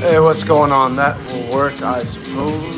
Hey, what's going on? That will work, I suppose.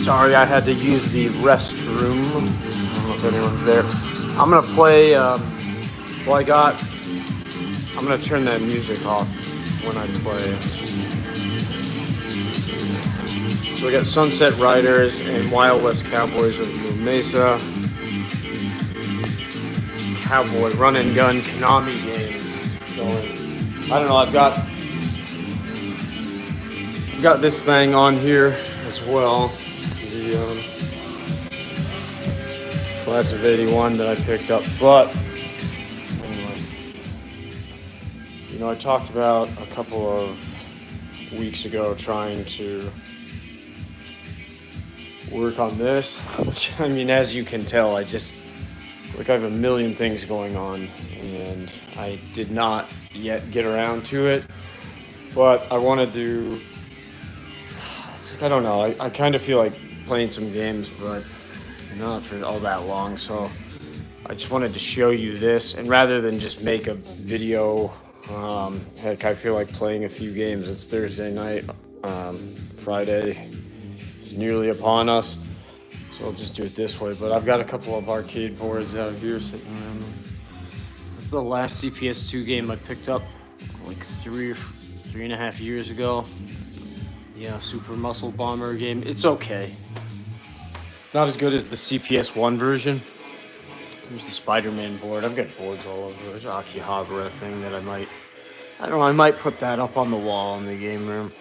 Sorry, I had to use the restroom. I don't know if anyone's there. I'm gonna play. I'm gonna turn that music off when I play. So we got Sunset Riders and Wild West Cowboys of Blue Mesa. Cowboy run and gun Konami games going. I don't know. I've got this thing on here as well. The class of '81 that I picked up, but anyway, I talked about a couple of weeks ago trying to work on this, which, I mean, as you can tell, I have a million things going on, and I did not yet get around to it, but I want to do, I don't know, I kind of feel like playing some games, but not for all that long, so I just wanted to show you this, and rather than just make a video, heck, I feel like playing a few games. It's Thursday night, Friday is nearly upon us, so I'll just do it this way, but I've got a couple of arcade boards out here sitting around. This is the last CPS2 game I picked up like 3.5 years ago. Yeah, Super Muscle Bomber game. It's okay. It's not as good as the CPS1 version. There's the Spider-Man board. I've got boards all over. There's an Akihabara thing that I might put that up on the wall in the game room.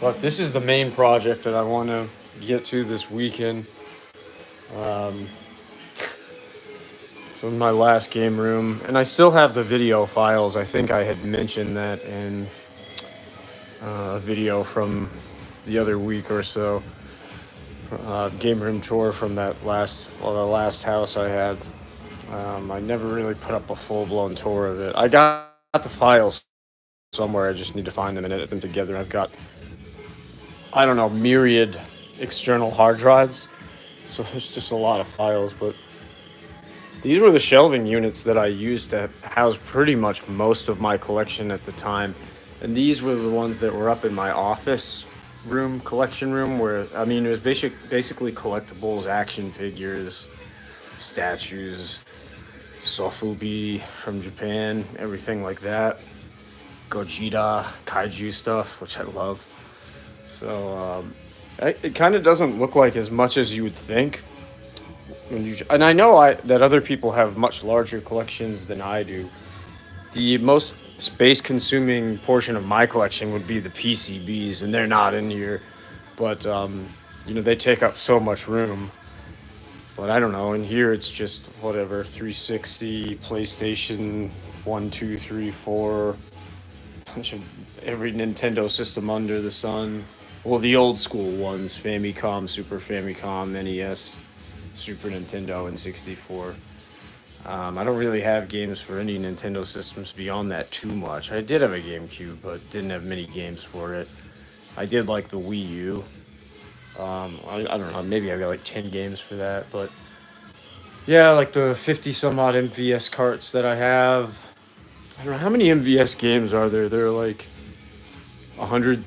But this is the main project that I want to get to this weekend. So in my last game room, and I still have the video files. I think I had mentioned that in a video from the other week or so. Game room tour from the last house I had. I never really put up a full-blown tour of it. I got the files somewhere. I just need to find them and edit them together. I've got, I don't know, myriad external hard drives. So there's just a lot of files, but these were the shelving units that I used to house pretty much most of my collection at the time. And these were the ones that were up in my office room, collection room, where, I mean, it was basically collectibles, action figures, statues, Sofubi from Japan, everything like that. Gogeta, kaiju stuff, which I love. So it kind of doesn't look like as much as you would think, and I know that other people have much larger collections than I do. The most space consuming portion of my collection would be the PCBs, and they're not in here. But they take up so much room. But I don't know. In here, it's just whatever 360, PlayStation 1, 2, 3, 4, bunch of every Nintendo system under the sun. Well, the old school ones: Famicom, Super Famicom, NES, Super Nintendo, and 64. I don't really have games for any Nintendo systems beyond that too much. I did have a GameCube, but didn't have many games for it. I did like the Wii U. I don't know, maybe I got like 10 games for that, but yeah, like the 50 some odd MVS carts that I have. I don't know, how many MVS games are there? There are like 100.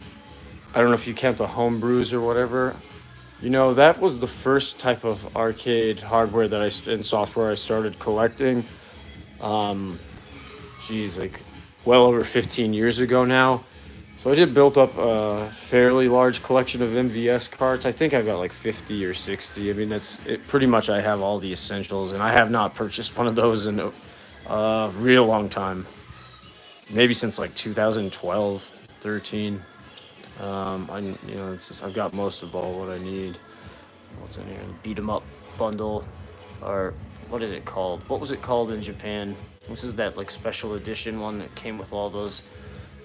I don't know if you count the homebrews or whatever. That was the first type of arcade hardware and software I started collecting. Like well over 15 years ago now. So I did build up a fairly large collection of MVS carts. I think I've got like 50 or 60. I mean, that's it. Pretty much I have all the essentials, and I have not purchased one of those in a real long time. Maybe since like 2012, 13. I've got most of all what I need. What's in here? Beat 'em up bundle, or what is it called? What was it called in Japan? This is that like special edition one that came with all those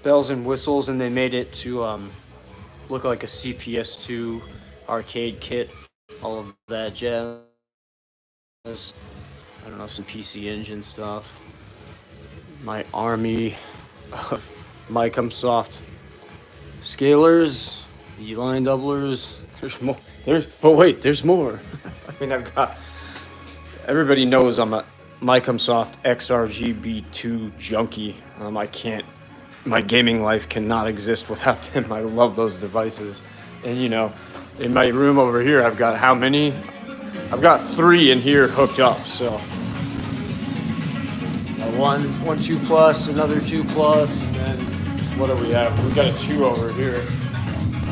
bells and whistles, and they made it to look like a CPS2 arcade kit. All of that jazz. I don't know, some PC Engine stuff. My army of Microsoft scalers, the line doublers. There's more. There's more. I mean, everybody knows I'm a Microsoft XRGB2 junkie. My gaming life cannot exist without them. I love those devices. And in my room over here, I've got how many? I've got 3 in here hooked up. So one 2 plus, another 2 plus, and then what do we have? We've got a 2 over here,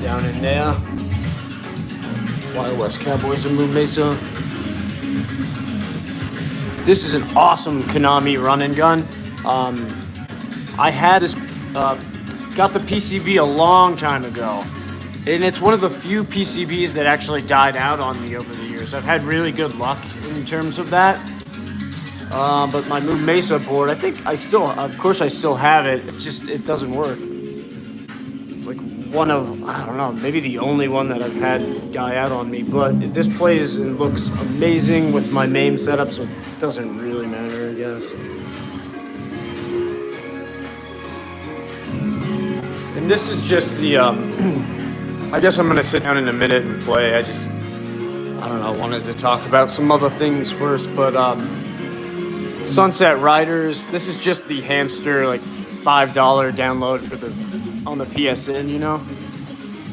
down in there. Wild West Cowboys of Moon Mesa. This is an awesome Konami run and gun. I had this, got the PCB a long time ago, and it's one of the few PCBs that actually died out on me over the years. I've had really good luck in terms of that. But my Moon Mesa board, I still have it. It doesn't work. It's like one of, I don't know, maybe the only one that I've had die out on me. But this plays and looks amazing with my MAME setup, so it doesn't really matter, I guess. And this is just the, I guess I'm going to sit down in a minute and play. I don't know, wanted to talk about some other things first, but Sunset Riders, this is just the hamster, like $5 download on the PSN,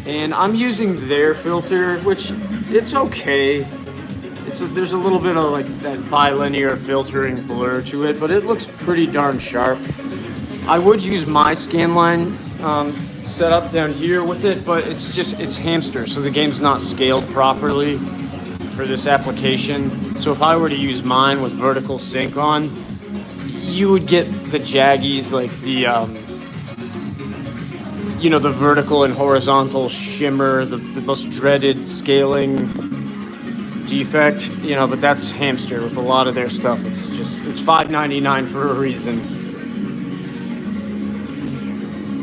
And I'm using their filter, which it's okay. There's a little bit of like that bilinear filtering blur to it, but it looks pretty darn sharp. I would use my scanline setup down here with it, but it's hamster, so the game's not scaled properly for this application. So if I were to use mine with vertical sync on, you would get the jaggies, like the the vertical and horizontal shimmer, the most dreaded scaling defect, but that's hamster with a lot of their stuff. It's $5.99 for a reason.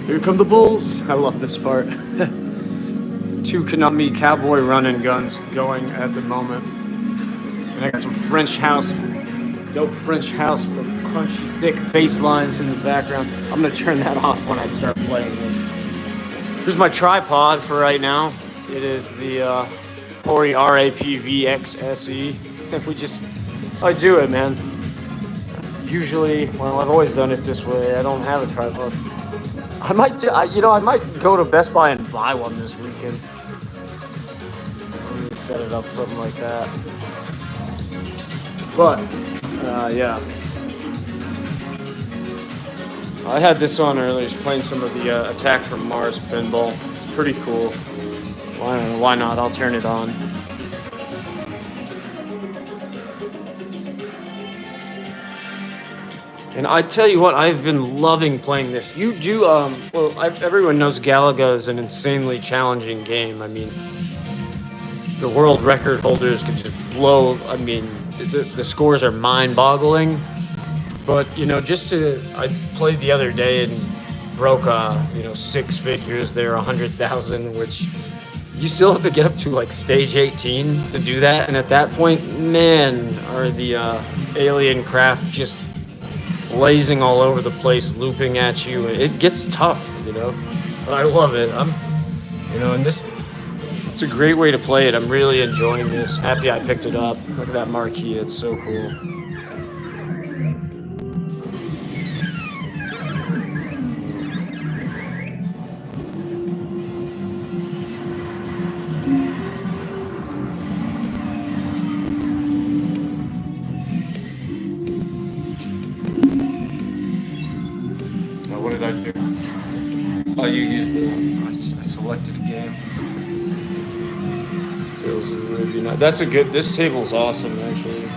Here come the bulls. I love this part. 2 Konami cowboy running guns going at the moment. And I got some French house, dope French house, with crunchy, thick bass lines in the background. I'm going to turn that off when I start playing this. Here's my tripod for right now. It is the Hori RAPV SE. That's how I do it, man. Usually, I've always done it this way. I don't have a tripod. I might go to Best Buy and buy one this weekend. Set it up, something like that. But, yeah. I had this on earlier, just playing some of the Attack from Mars pinball. It's pretty cool. Why not? I'll turn it on. And I tell you what, I've been loving playing this. You do, well, everyone knows Galaga is an insanely challenging game. I mean, the world record holders could just blow. I mean, the scores are mind-boggling. But I played the other day and broke six figures there, 100,000, which you still have to get up to like stage 18 to do that. And at that point, man, are the alien craft just blazing all over the place, looping at you. It gets tough. But I love it. And it's a great way to play it. I'm really enjoying this. Happy I picked it up. Look at that marquee. It's so cool. What did I do? Oh, you used I selected a game. Tales of Ruby. That's a good. This table's awesome, actually.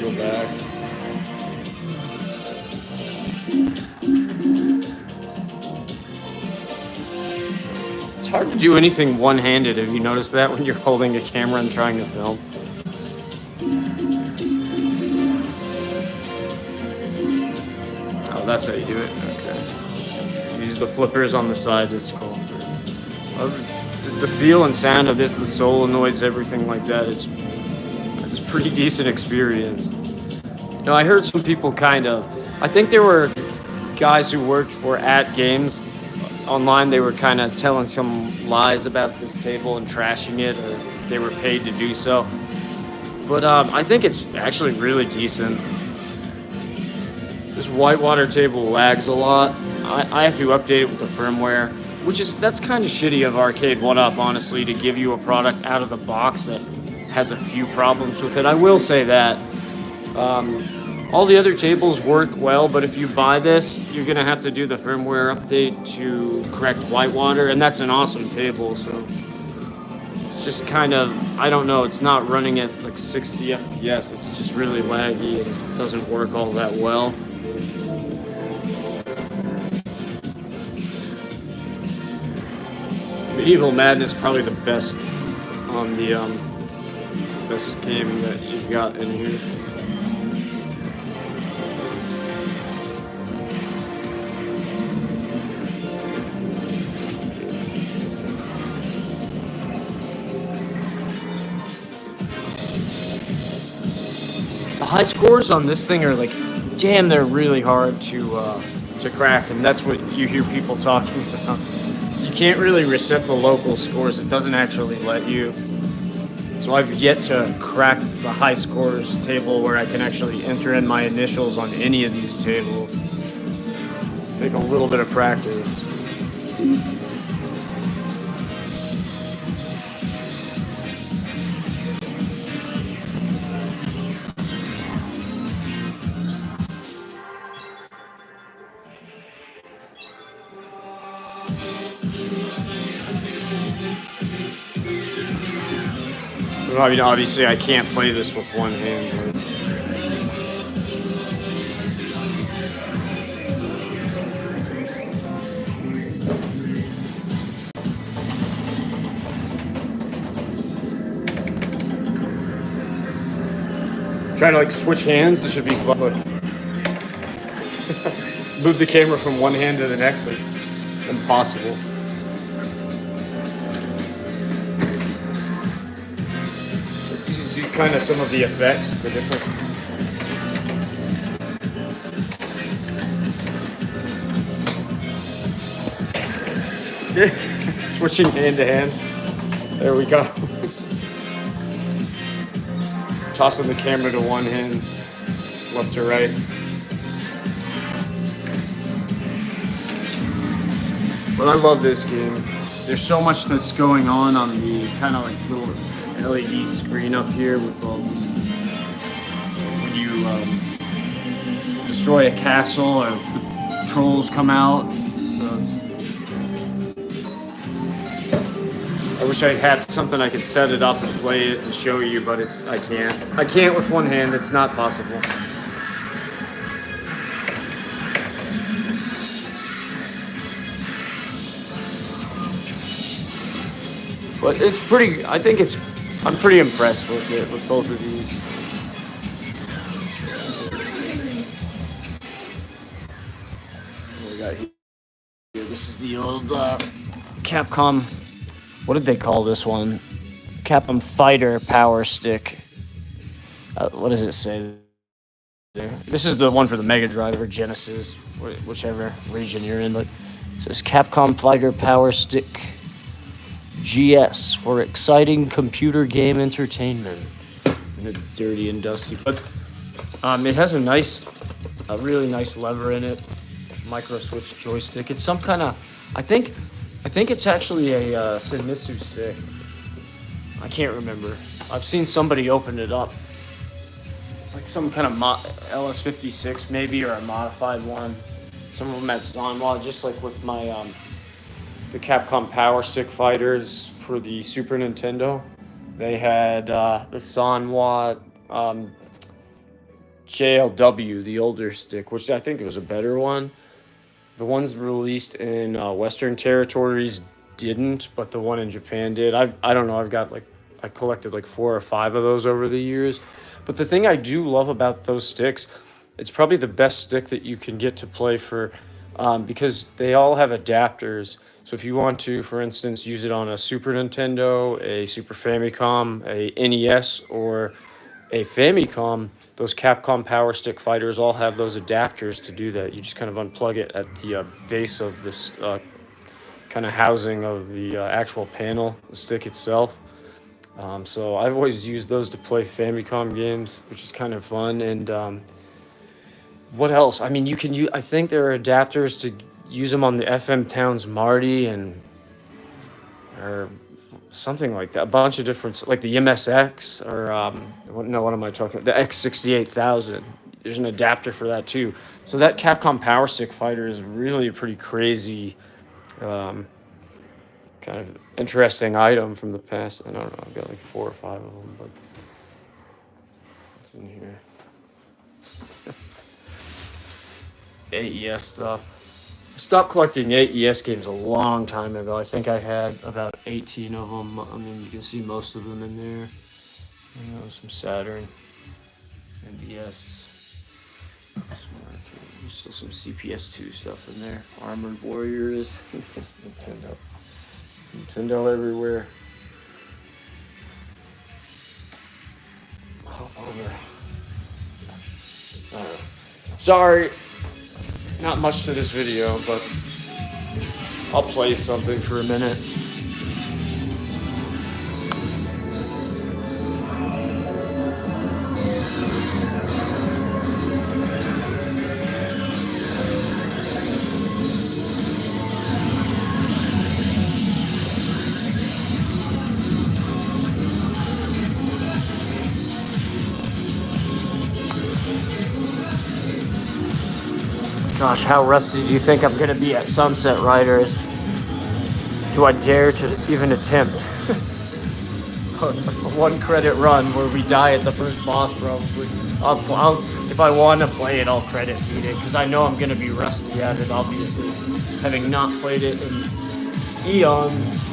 Go back. It's hard to do anything one-handed. Have you noticed that when you're holding a camera and trying to film? Oh, that's how you do it. Okay. Use the flippers on the side. It's cool. The feel and sound of this, the solenoids, everything like that. It's a pretty decent experience. I heard some people I think there were guys who worked for @Games online. They were kind of telling some lies about this table and trashing it, or they were paid to do so. But I think it's actually really decent. This Whitewater table lags a lot. I have to update it with the firmware, that's kind of shitty of Arcade1Up, honestly, to give you a product out of the box that has a few problems with it. I will say that. All the other tables work well, but if you buy this, you're going to have to do the firmware update to correct Whitewater, and that's an awesome table, so it's just I don't know, it's not running at like 60 FPS, it's just really laggy, it doesn't work all that well. Medieval Madness is probably the best on the best game that you've got in here. The high scores on this thing are like, damn, they're really hard to crack, and that's what you hear people talking about. You can't really reset the local scores. It doesn't actually let you. So I've yet to crack the high scores table where I can actually enter in my initials on any of these tables. Take a little bit of practice. I mean, obviously I can't play this with one hand. Try to like switch hands, this should be fun. Move the camera from one hand to the next, like, impossible. See kind of some of the effects, the different. Switching hand to hand. There we go. Tossing the camera to one hand, left to right. But I love this game. There's so much that's going on the kind of like little LED screen up here with when you destroy a castle or the trolls come out. So I wish I had something I could set it up and play it and show you, but I can't. I can't with one hand. It's not possible. But it's pretty. I'm pretty impressed with it with both of these. What we got here? This is the old Capcom. What did they call this one? Capcom Fighter Power Stick. What does it say there? This is the one for the Mega Drive or Genesis, whichever region you're in. But it says Capcom Fighter Power Stick GS for exciting computer game entertainment. And it's dirty and dusty, but it has a really nice lever in it. Micro switch joystick. It's some kind of, I think it's actually a Senmitsu stick. I can't remember. I've seen somebody open it up. It's like some kind of LS56 maybe, or a modified one. Some of them at Sanwa, just like with my the Capcom Power Stick fighters for the Super Nintendo. They had the Sanwa JLW, the older stick, which I think was a better one. The ones released in Western territories didn't, but the one in Japan did. I don't know. I collected like 4 or 5 of those over the years. But the thing I do love about those sticks, it's probably the best stick that you can get to play for, because they all have adapters. So if you want to, for instance, use it on a Super Nintendo, a Super Famicom, a NES, or a Famicom, those Capcom Power Stick fighters all have those adapters to do that. You just kind of unplug it at the base of this kind of housing of the actual panel, the stick itself. So I've always used those to play Famicom games, which is kind of fun. And what else? I mean, I think there are adapters to use them on the FM Towns Marty or something like that. A bunch of different, like the MSX or what am I talking about? The X68000. There's an adapter for that too. So that Capcom Power Stick fighter is really a pretty crazy, kind of interesting item from the past. I don't know. I've got like 4 or 5 of them, but what's in here? AES stuff. I stopped collecting AES games a long time ago. I think I had about 18 of them. I mean, you can see most of them in there. Some Saturn, NDS. There's still some CPS2 stuff in there. Armored Warriors. Nintendo everywhere. Hop over. Sorry. Not much to this video, but I'll play something for a minute. Gosh, how rusty do you think I'm going to be at Sunset Riders? Do I dare to even attempt a 1 credit run where we die at the first boss? Probably. If I want to play it, I'll credit feed it, because I know I'm going to be rusty at it, obviously, having not played it in eons.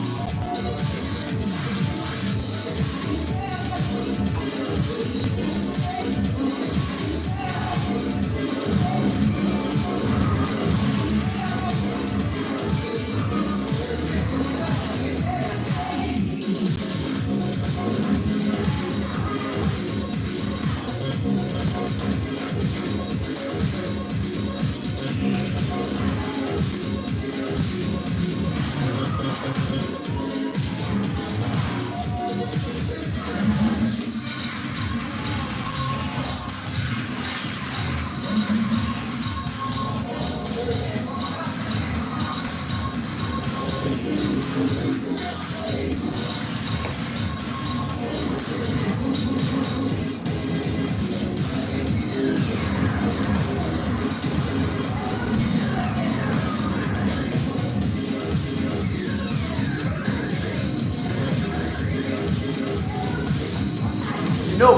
You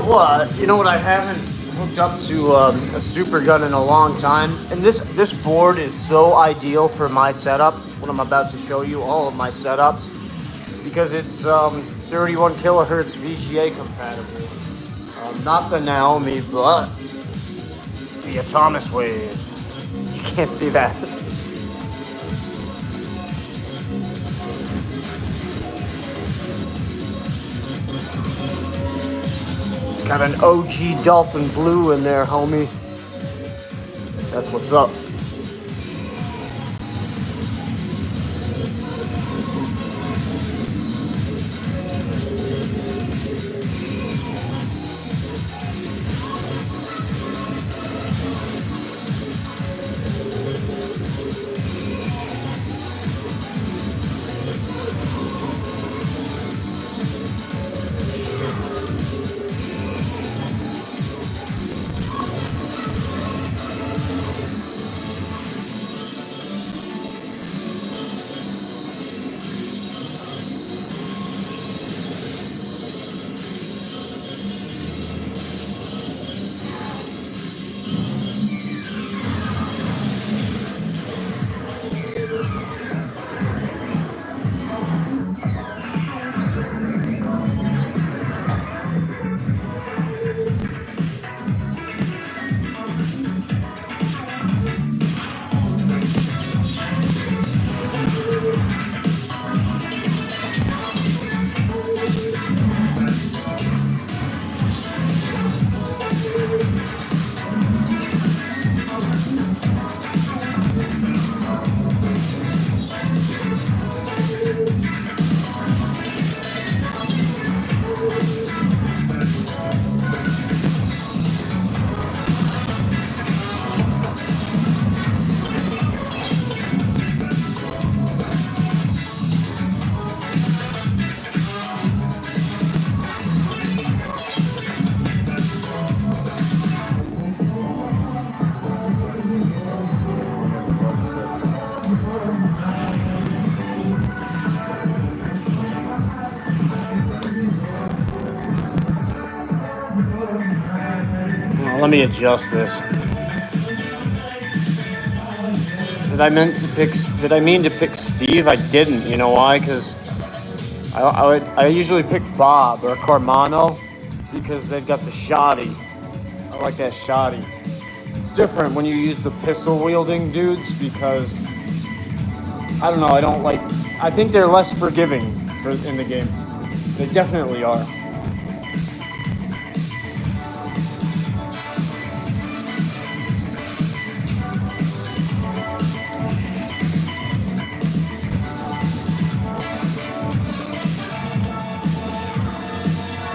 know what? I haven't hooked up to a super gun in a long time, and this board is so ideal for my setup. What I'm about to show you, all of my setups, because it's 31 kilohertz VGA compatible. Not the Naomi, but the Atomis Wave. You can't see that. Got an OG Dolphin Blue in there, homie. That's what's up. Let me adjust this. Did I mean to pick Steve? I didn't. You know why? Because I usually pick Bob or Cormano because they've got the shoddy. I like that shoddy. It's different when you use the pistol wielding dudes because I don't know. I think they're less forgiving in the game. They definitely are.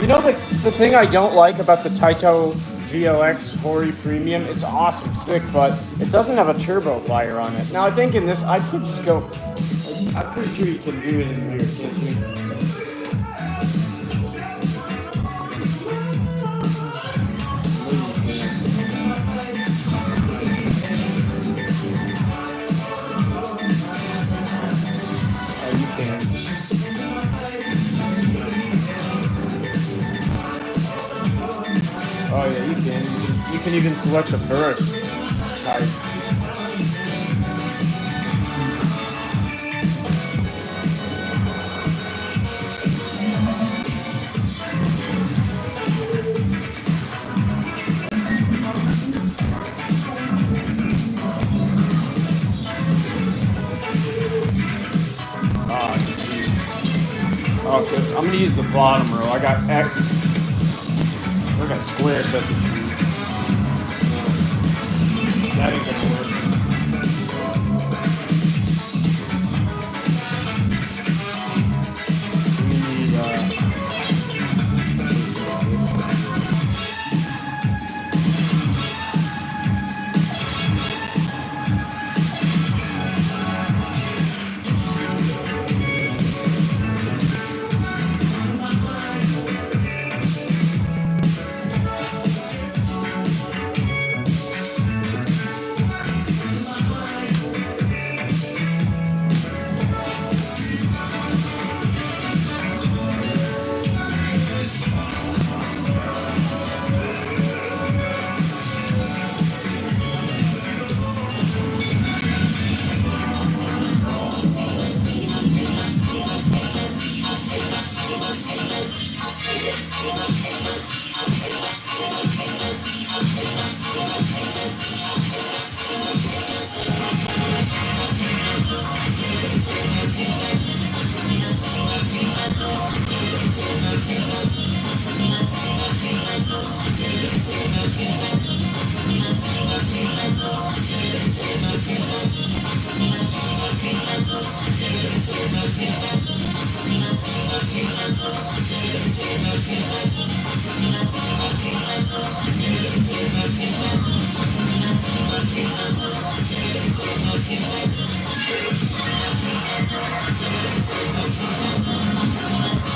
You know the thing I don't like about the Taito VOX Hori Premium, it's an awesome stick, but it doesn't have a turbo fire on it. Now I think in this, I could just go, I'm pretty sure you can do it in here, can't you? Oh, you can. Oh yeah, you can. You can even select the burst type. Okay, I'm gonna use the bottom row. I got X. I got square set to shoot. That ain't gonna work. We need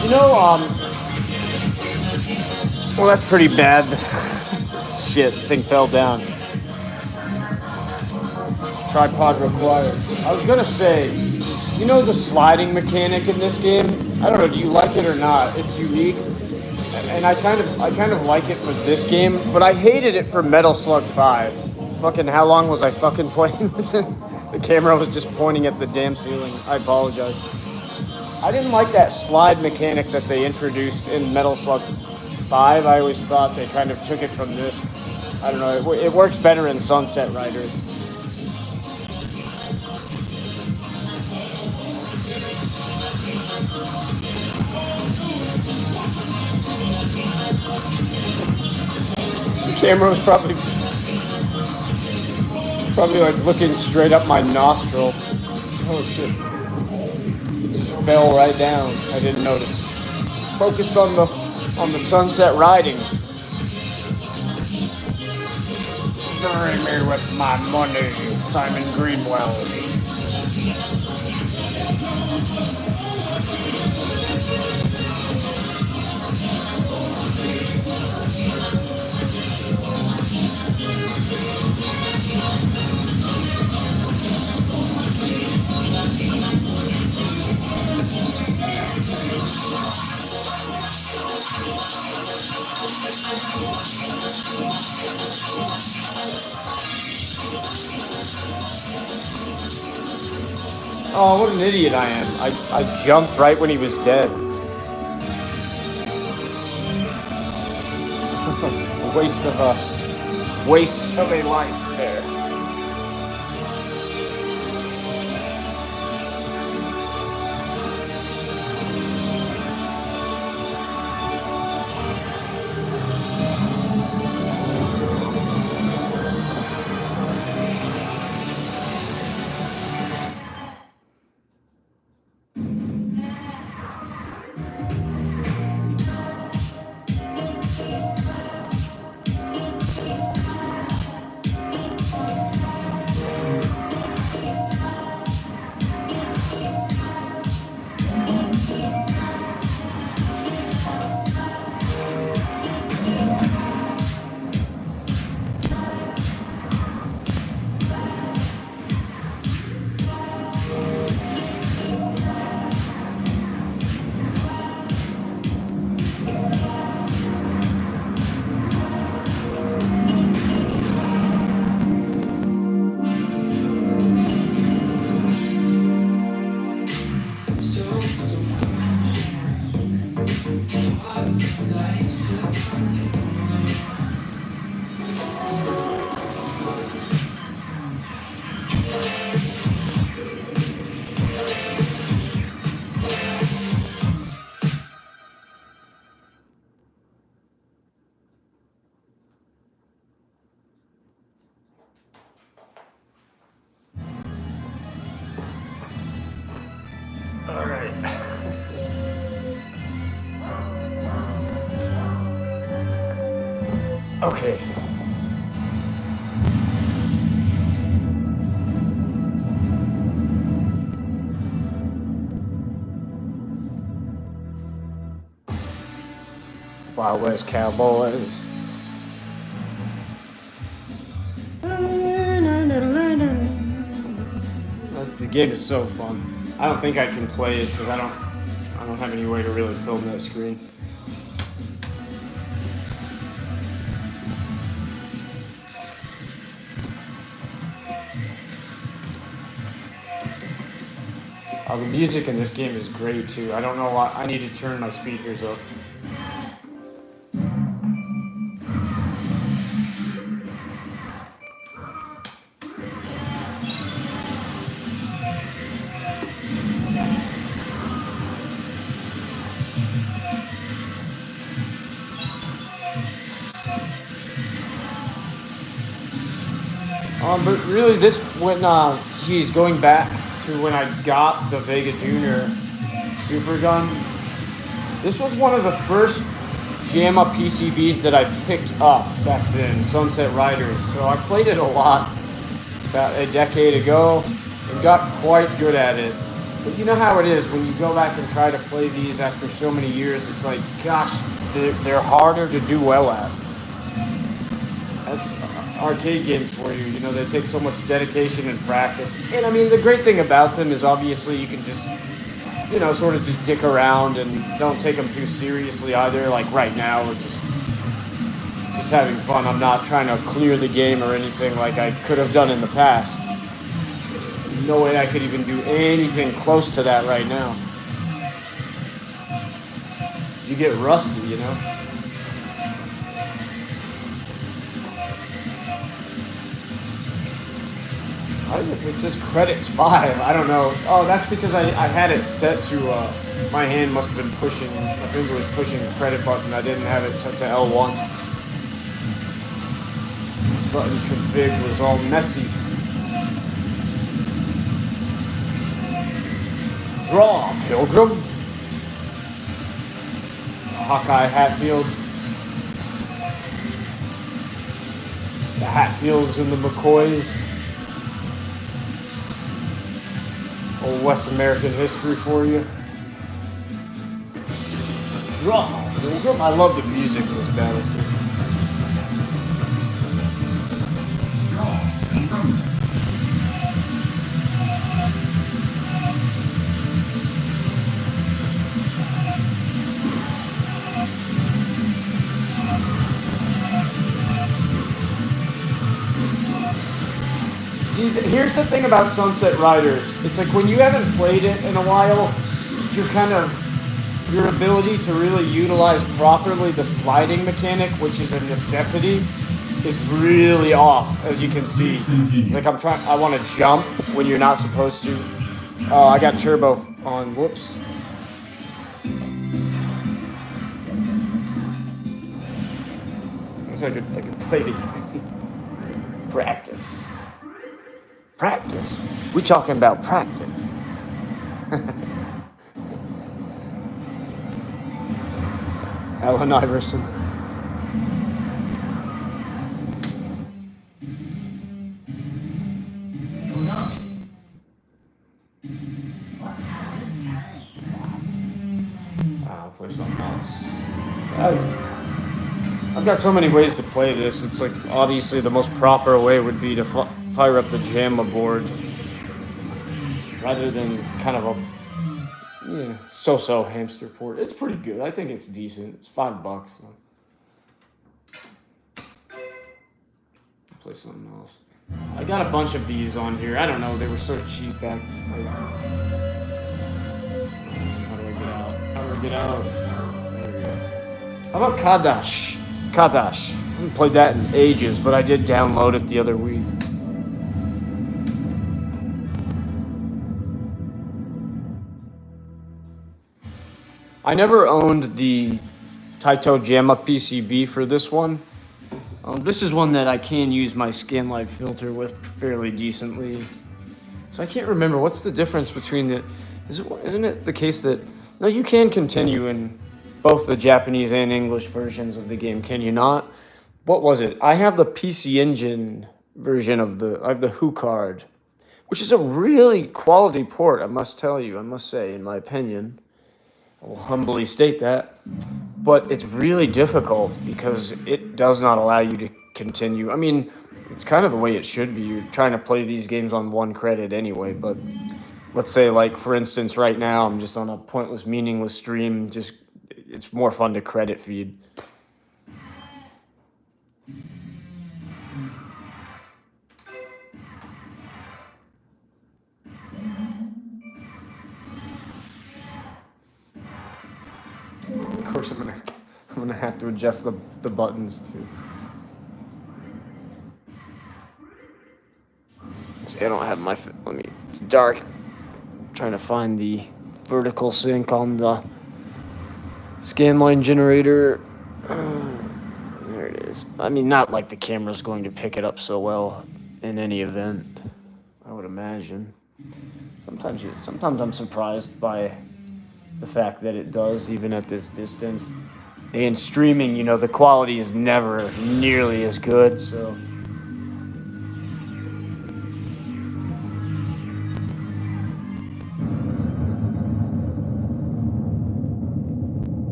You know, well, that's pretty bad. Shit, thing fell down. Tripod required. I was gonna say, you know the sliding mechanic in this game? I don't know, do you like it or not? It's unique. And I kind of like it for this game, but I hated it for Metal Slug 5. Fucking how long was I fucking playing with it? The camera was just pointing at the damn ceiling. I apologize. I didn't like that slide mechanic that they introduced in Metal Slug 5. I always thought they kind of took it from this. I don't know, it works better in Sunset Riders. The camera was probably like looking straight up my nostril. Oh shit. It just fell right down. I didn't notice. Focused on the sunset riding. Bury me with my money, Simon Greenwell. Oh, what an idiot I am. I jumped right when he was dead. Waste of a life there. Okay. Wild West Cowboys. The game is so fun. I don't think I can play it because I don't have any way to really film that screen. The music in this game is great too. I don't know why. I need to turn my speakers up. But really, this when geez, going back to when I got the Vega Junior Super Gun, this was one of the first JAMA PCBs that I picked up back then, Sunset Riders. So I played it a lot about a decade ago and got quite good at it. But you know how it is when you go back and try to play these after so many years, it's like, gosh, they're harder to do well at. That's arcade games for you. You know, they take so much dedication and practice. And I mean, the great thing about them is obviously you can just, you know, sort of just dick around and don't take them too seriously either. Like right now, we're just having fun. I'm not trying to clear the game or anything like I could have done in the past. No way I could even do anything close to that right now. You get rusty, you know? It says credits 5. I don't know. Oh, that's because I had it set to, my hand must have been pushing, my finger was pushing the credit button. I didn't have it set to L1. Button config was all messy. Draw, Pilgrim. Hawkeye Hatfield. The Hatfields and the McCoys. Old West American history for you. Draw, Pilgrim. I love the music in this battle too. See, here's the thing about Sunset Riders. It's like when you haven't played it in a while, your ability to really utilize properly the sliding mechanic, which is a necessity, is really off, as you can see. It's like I want to jump when you're not supposed to. Oh, I got turbo on, whoops. Looks like I could play it again. Practice. Practice? We talking about practice. Allen Iverson. I'll play something else. I've got so many ways to play this. It's like obviously the most proper way would be to fire up the JAMA board rather than kind of a so-so hamster port. It's pretty good. I think it's decent. It's $5. So. I'll play something else. I got a bunch of these on here. I don't know. They were so cheap back. How do I get out? How do I get out? There we go. How about Kadash? Kadash. I haven't played that in ages, but I did download it the other week. I never owned the Taito JAMA PCB for this one. This is one that I can use my Scanlight filter with fairly decently. So I can't remember what's the difference between the. Isn't it the case that no, you can continue in both the Japanese and English versions of the game, can you not? What was it? I have the PC Engine version of I have the HuCard, which is a really quality port, I must say, in my opinion. I will humbly state that. But it's really difficult because it does not allow you to continue. I mean, it's kind of the way it should be. You're trying to play these games on 1 credit anyway, but let's say, like, for instance, right now, I'm just on a pointless, meaningless stream. It's more fun to credit feed. course, I'm gonna have to adjust the buttons too. See, I don't have my. Let me. It's dark. I'm trying to find the vertical sync on the scanline generator. There it is. I mean, not like the camera's going to pick it up so well in any event, I would imagine. Sometimes I'm surprised by the fact that it does, even at this distance. And streaming, you know, the quality is never nearly as good, so.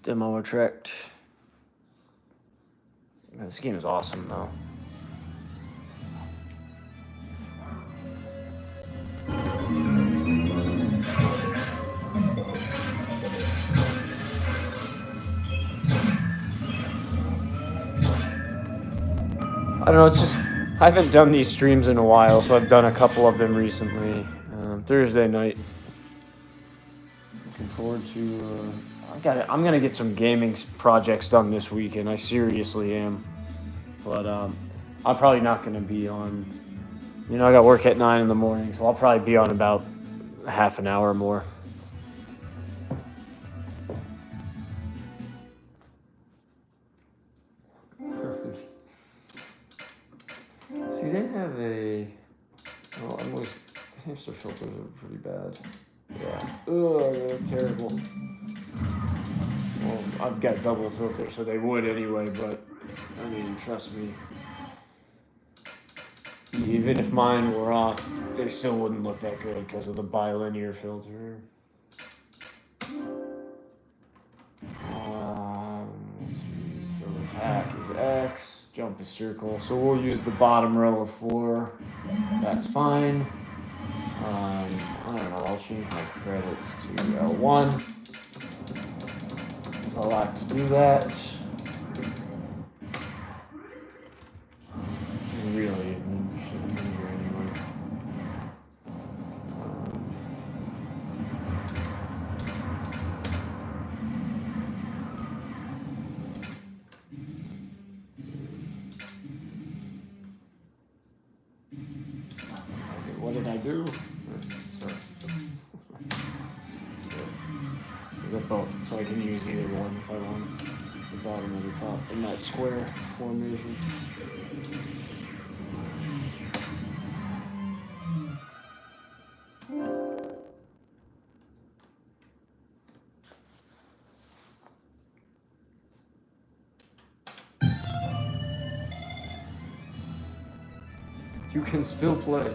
Demo attract. This game is awesome, though. I don't know, it's just, I haven't done these streams in a while, so I've done a couple of them recently. Thursday night. Looking forward to, I'm gonna get some gaming projects done this weekend, I seriously am. But I'm probably not gonna be on, you know, I got work at 9 in the morning, so I'll probably be on about half an hour more. See, they have a. Oh, the hamster filters are pretty bad. Yeah. Ugh, they're terrible. Well, I've got double filter, so they would anyway, but I mean, trust me. Even if mine were off, they still wouldn't look that good because of the bilinear filter. Let's see. So attack is X, jump is circle. So we'll use the bottom row of 4. That's fine. I don't know. I'll change my credits to L1 because I like to do that. Really, it shouldn't be here anyway. Okay, what did I do? Sorry. I got both, so I can use either one if I want. The bottom or the top in that square formation. You can still play.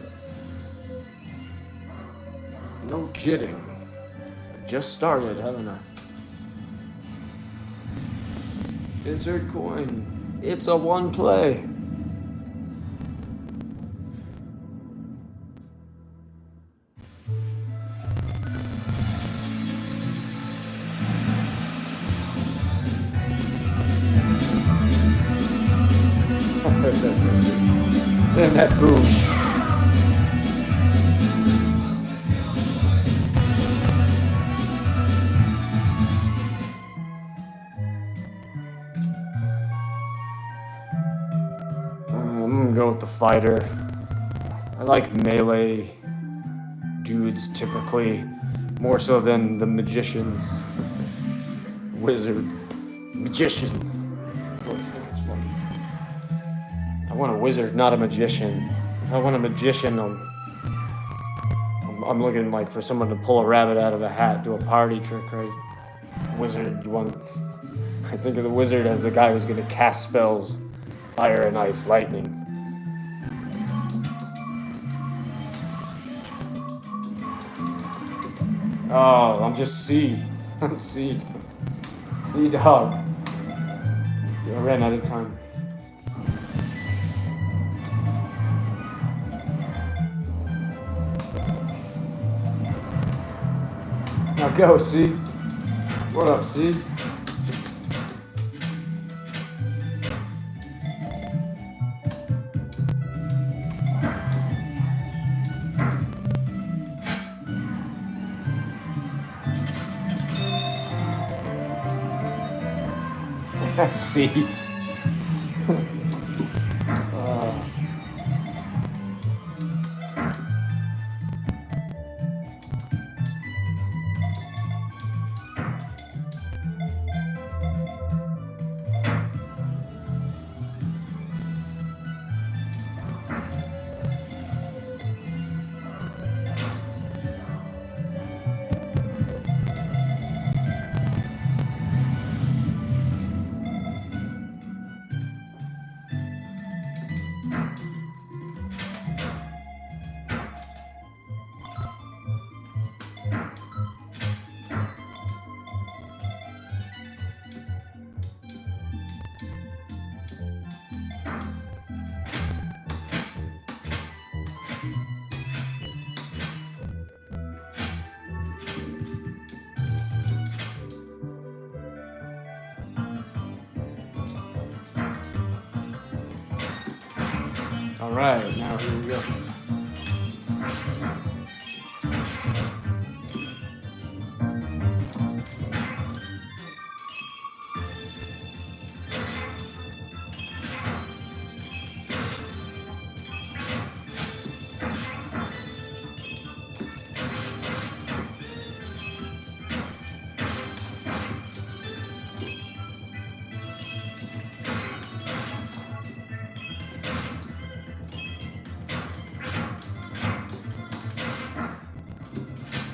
No kidding. I just started, haven't I? Insert coin. It's a one play. Then that booms. I'm gonna go with the fighter. I like melee dudes typically, more so than the magicians. Wizard. Magician. I always think it's funny. I want a wizard, not a magician. If I want a magician, I'm looking like for someone to pull a rabbit out of a hat, do a party trick, right? Wizard, you want... I think of the wizard as the guy who's going to cast spells, fire and ice, lightning. Oh, I'm just seed. I'm seed. Seed hog. I ran out of time. Now go, C. What up, C? See? uh, all right, now here we go.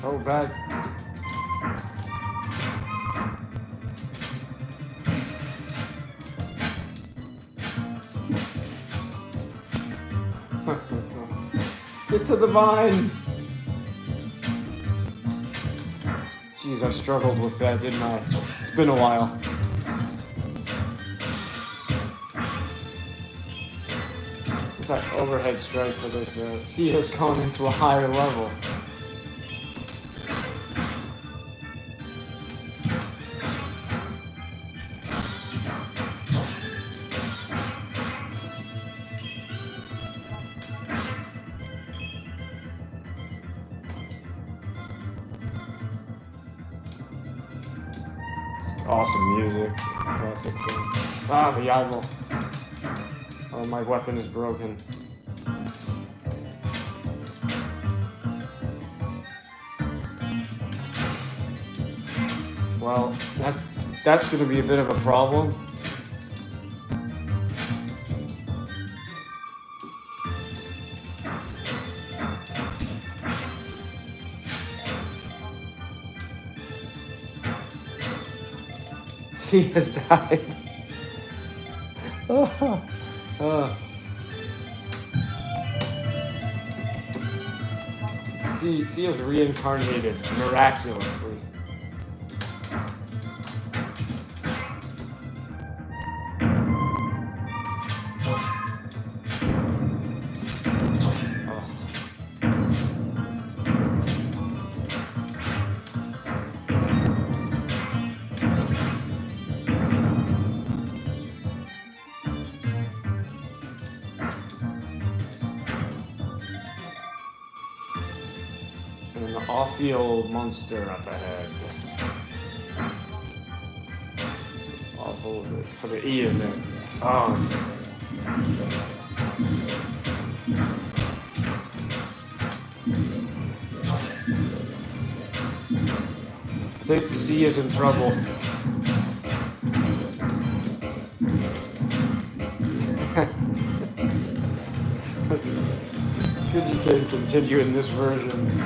Oh, bad. Get to the vine. Jeez, I struggled with that, didn't I? It's been a while. That overhead strike for this man. C has gone into a higher level. Awesome music. Classic song. Ah, the eyeball. Oh, my weapon is broken. Well, that's going to be a bit of a problem. C has died. C has reincarnated miraculously. And an off-field monster up ahead. Awful for the E in there. Oh. I think C is in trouble. It's good you can continue in this version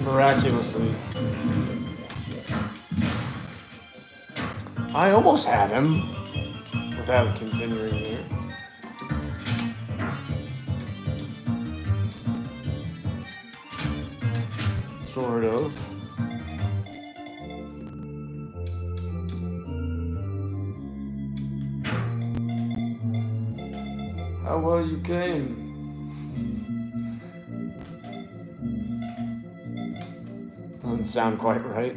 miraculously. I almost had him without continuing here. Sort of. How well you came. Doesn't sound quite right.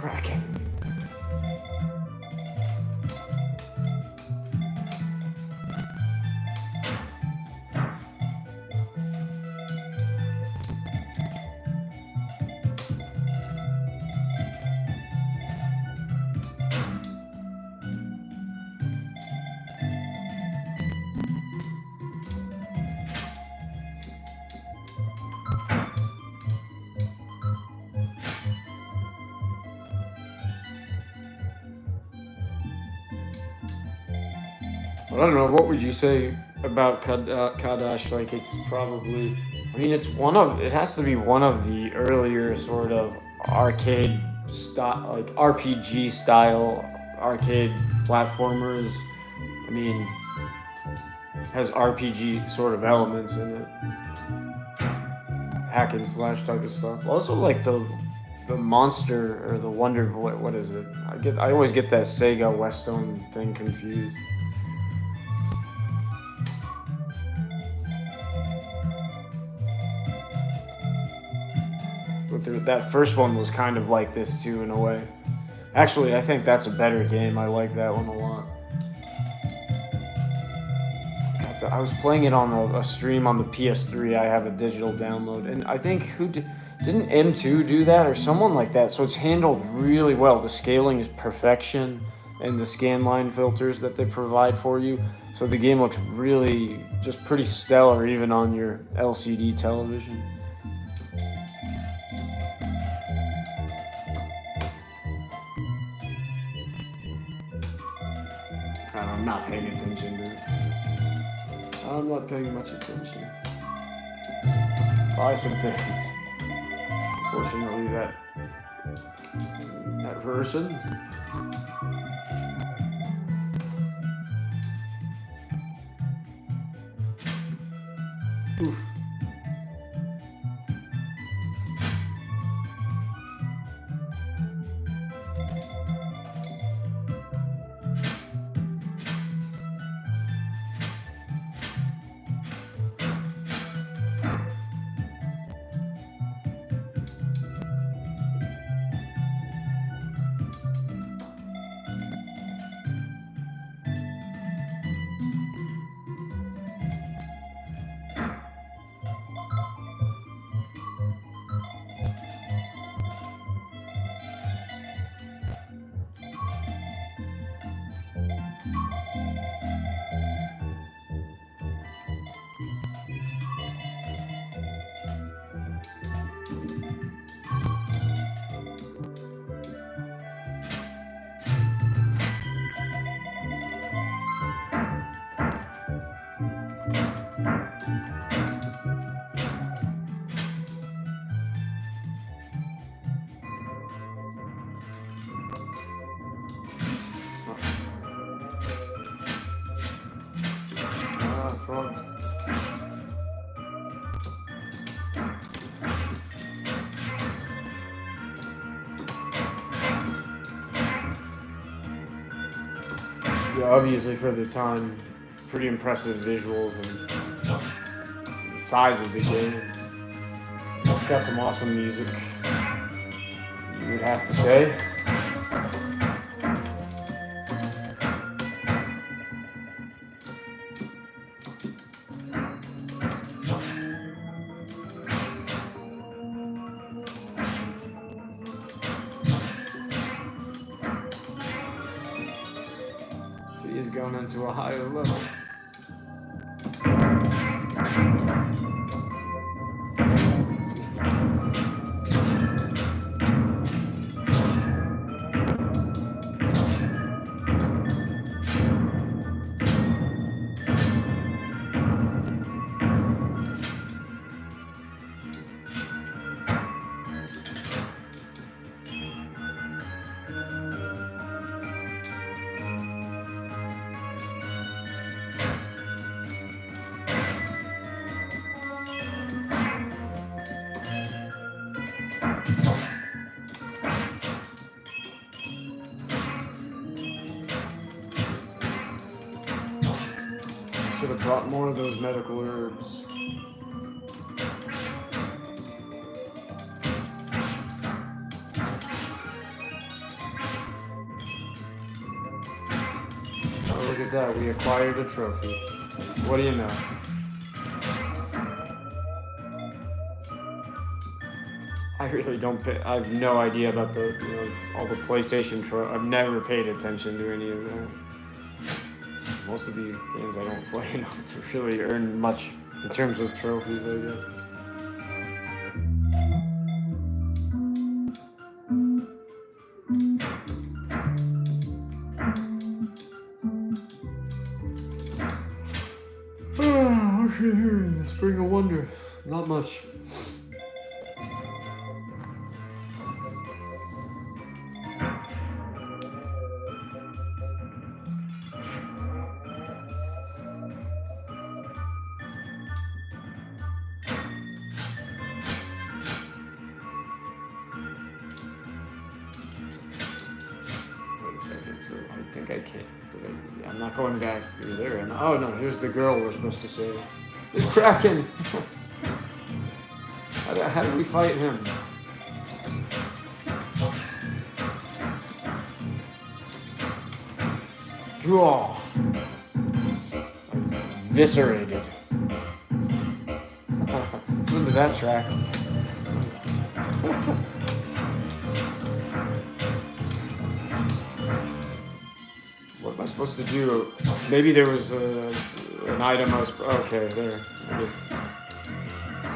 cracking. I don't know. What would you say about Kadash? Like, it's probably. I mean, it's one of. It has to be one of the earlier sort of arcade style, like RPG style arcade platformers. I mean, has RPG sort of elements in it, hack and slash type of stuff. Also, like the monster or the Wonder Boy. What is it? I always get that Sega Westone thing confused. But that first one was kind of like this too, in a way. Actually, I think that's a better game. I like that one a lot. I was playing it on a stream on the PS3. I have a digital download, and I think didn't M2 do that or someone like that. So it's handled really well. The scaling is perfection, and the scan line filters that they provide for you. So the game looks really just pretty stellar, even on your LCD television. I'm not paying attention, dude. I'm not paying much attention. Buy some things. Unfortunately, that version. Oof. Frogs. Yeah, obviously for the time, pretty impressive visuals and the size of the game. It's got some awesome music, you would have to say. He's going into a higher level. Should have brought more of those medical herbs. look at that. We acquired a trophy. What do you know? I really don't pay, I have no idea about the, all the PlayStation I've never paid attention to any of that. Most of these games I don't play enough to really earn much in terms of trophies, I guess. What's here in the Spring of Wonder? Not much. So I think I can't. I'm not going back through there. Oh no, here's the girl we're supposed to save. There's Kraken! How do we fight him? Draw! Eviscerated. Listen to that track. What am I supposed to do? Maybe there was an item I was... Okay, there. I guess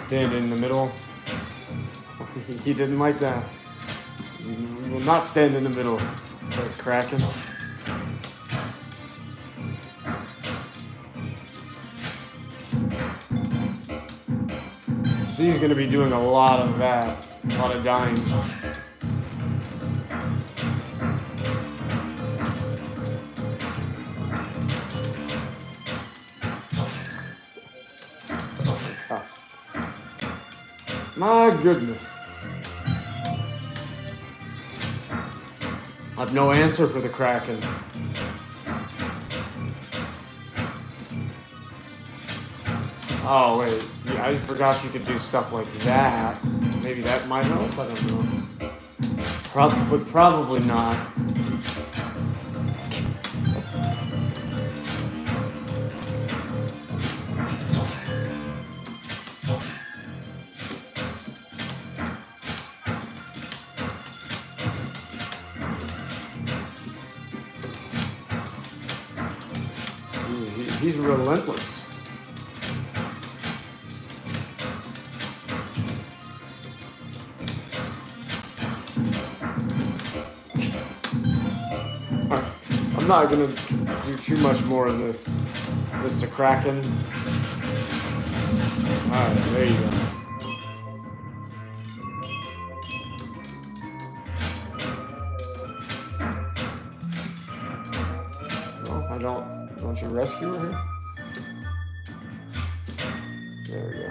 stand in the middle. He didn't like that. We will not stand in the middle, says Kraken. C's going to be doing a lot of that. A lot of dying. My goodness. I have no answer for the Kraken. Oh, wait. Yeah, I forgot you could do stuff like that. Maybe that might help? I don't know. But probably not. He's relentless. I'm not gonna do too much more of this, Mr. Kraken. Alright, there you go. Don't you rescue her? There we go.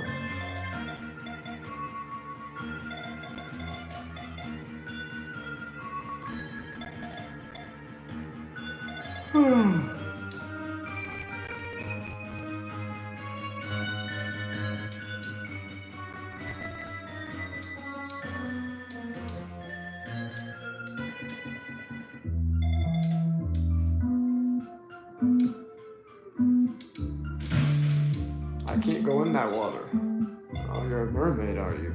I can't go in that water. Oh, you're a mermaid, are you?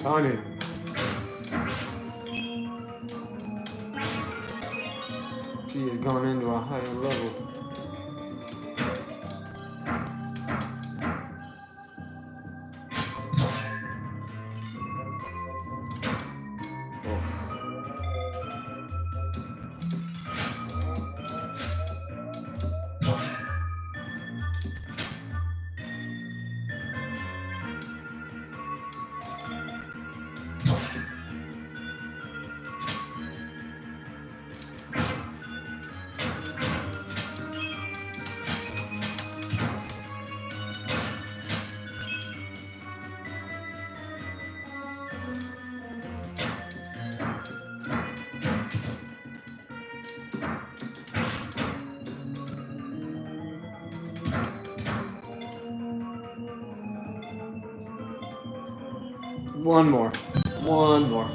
Tiny. She has gone into a higher level. One more. One more.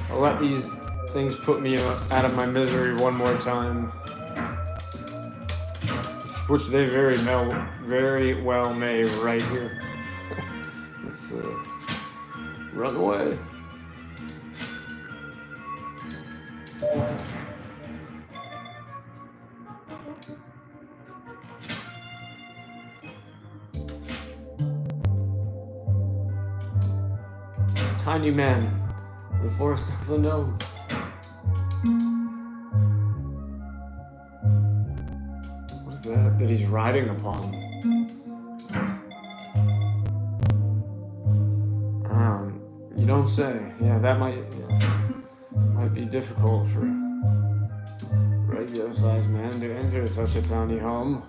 I'll let these things put me out of my misery one more time. Which they very well may right here. Let's run away. Tiny man, the forest of the gnome. What is that he's riding upon? You don't say. Yeah, that might be difficult for a regular-sized man to enter such a tiny home.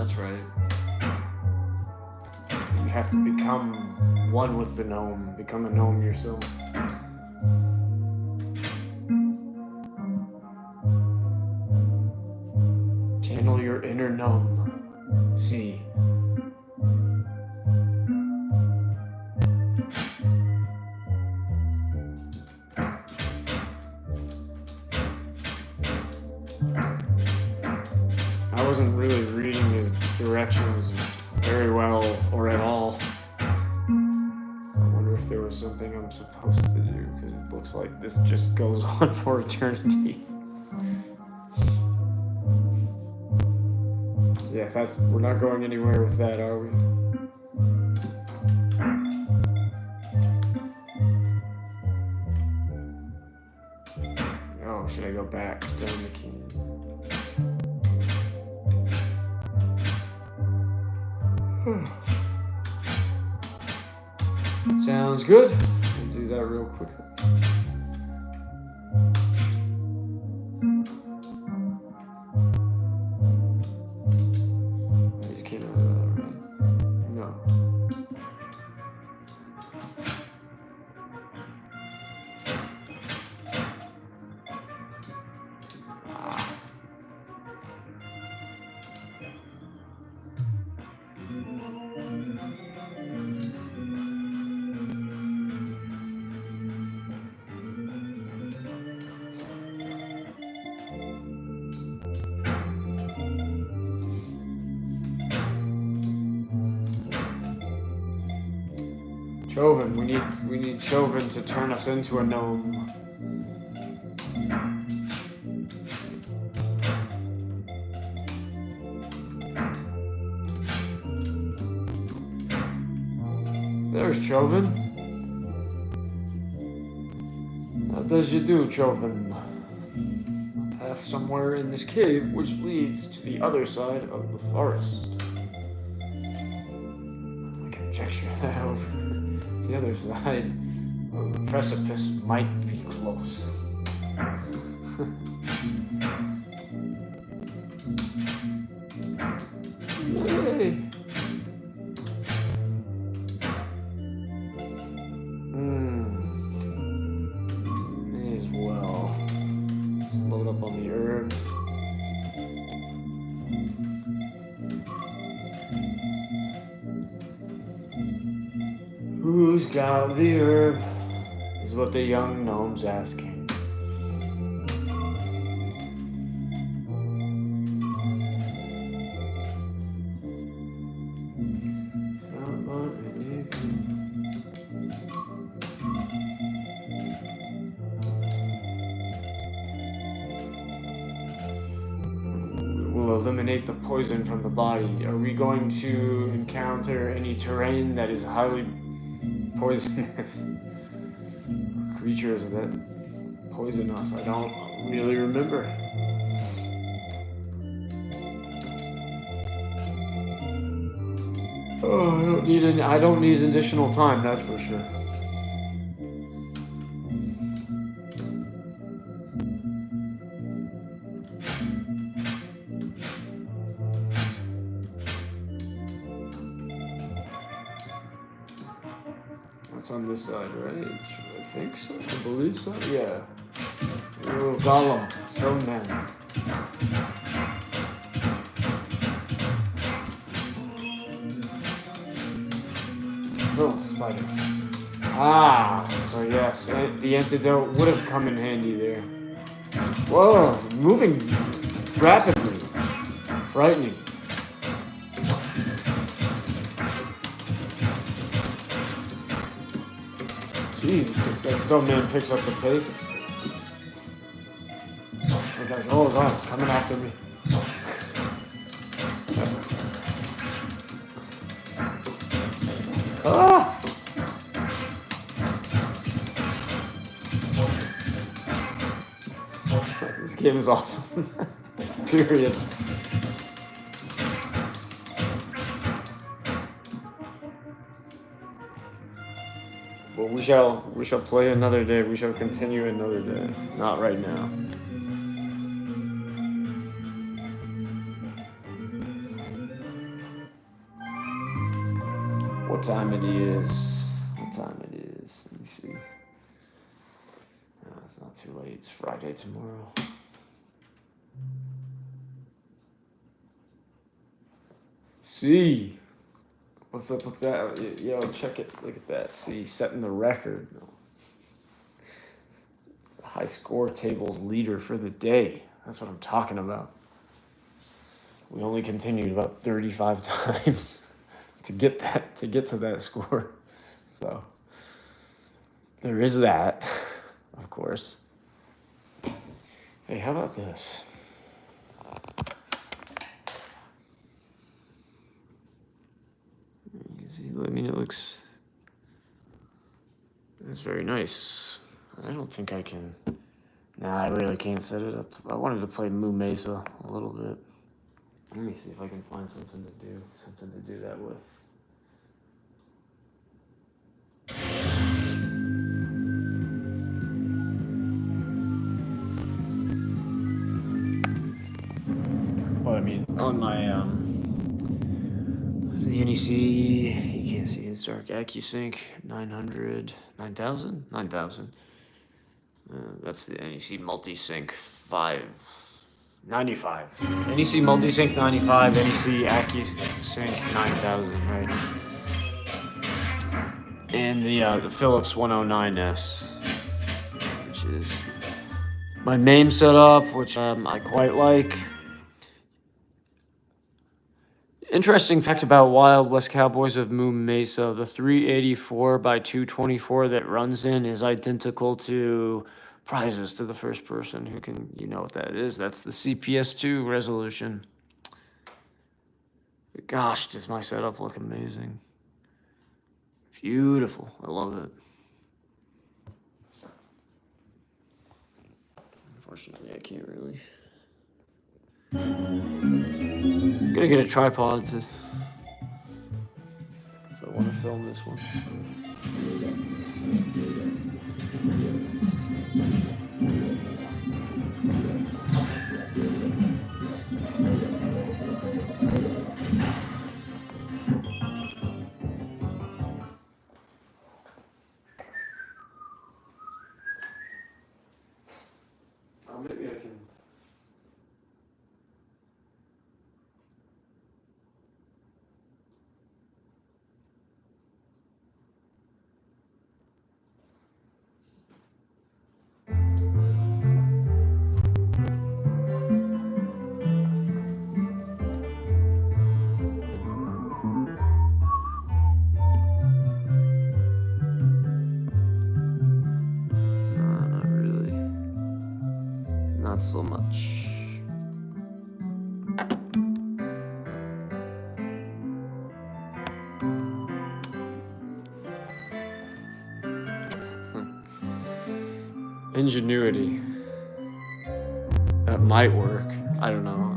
That's right. You have to become one with the gnome. Become a gnome yourself. Channel your inner gnome. See. I wasn't really reading his directions very well or at all. I wonder if there was something I'm supposed to do, because it looks like this just goes on for eternity. Yeah, we're not going anywhere with that, are we? Oh, should I go back down the key? Sounds good. We'll do that real quickly. You can't right? No. Chauvin, we need Chauvin to turn us into a gnome. There's Chauvin. How does you do, Chauvin? A path somewhere in this cave which leads to the other side of the forest. I conjecture that over the other side of the precipice might be close. Yay! May as well. Just load up on the herbs. Who's got the herb? Is what the young gnome's asking. Will eliminate the poison from the body. Are we going to encounter any terrain that is highly poisonous? Creatures that poison us? I don't really remember. Oh, I don't need additional time, that's for sure. That's on this side, right? I think so. I believe so. Yeah. Oh, Gollum, Stone Man. Oh, spider. Ah, so yes, the antidote would have come in handy there. Whoa, moving rapidly. Frightening. Jeez, that Stone Man picks up the pace. Hey guys, oh god, it's coming after me. Ah! This game is awesome. Period. Well, we shall play another day. We shall continue another day. Not right now. What time it is? What time it is? Let me see. No, it's not too late. It's Friday tomorrow. See. What's up with that? Yo, check it. Look at that. See, setting the record. The high score table's leader for the day. That's what I'm talking about. We only continued about 35 times to get to that score. So there is that, of course. Hey, how about this? I mean, it looks... That's very nice. I don't think I can... Nah, I really can't set it up. I wanted to play Moo Mesa a little bit. Let me see if I can find something to do that with. But I mean, on my the NEC, you can't see it's dark. AccuSync 900, 9,000, 9,000. That's the NEC Multisync 595. NEC Multisync 95, NEC AccuSync 9000, right? And the Philips 109S, which is my MAME setup, which I quite like. Interesting fact about Wild West Cowboys of Moo Mesa: the 384 by 224 that runs in is identical to Prizes to the First Person. Who can, you know what that is? That's the CPS2 resolution. Gosh, does my setup look amazing. Beautiful. I love it. Unfortunately, I can't really. I'm gonna get a tripod if I want to film this one. Maybe I can. not so much. Ingenuity. That might work. I don't know.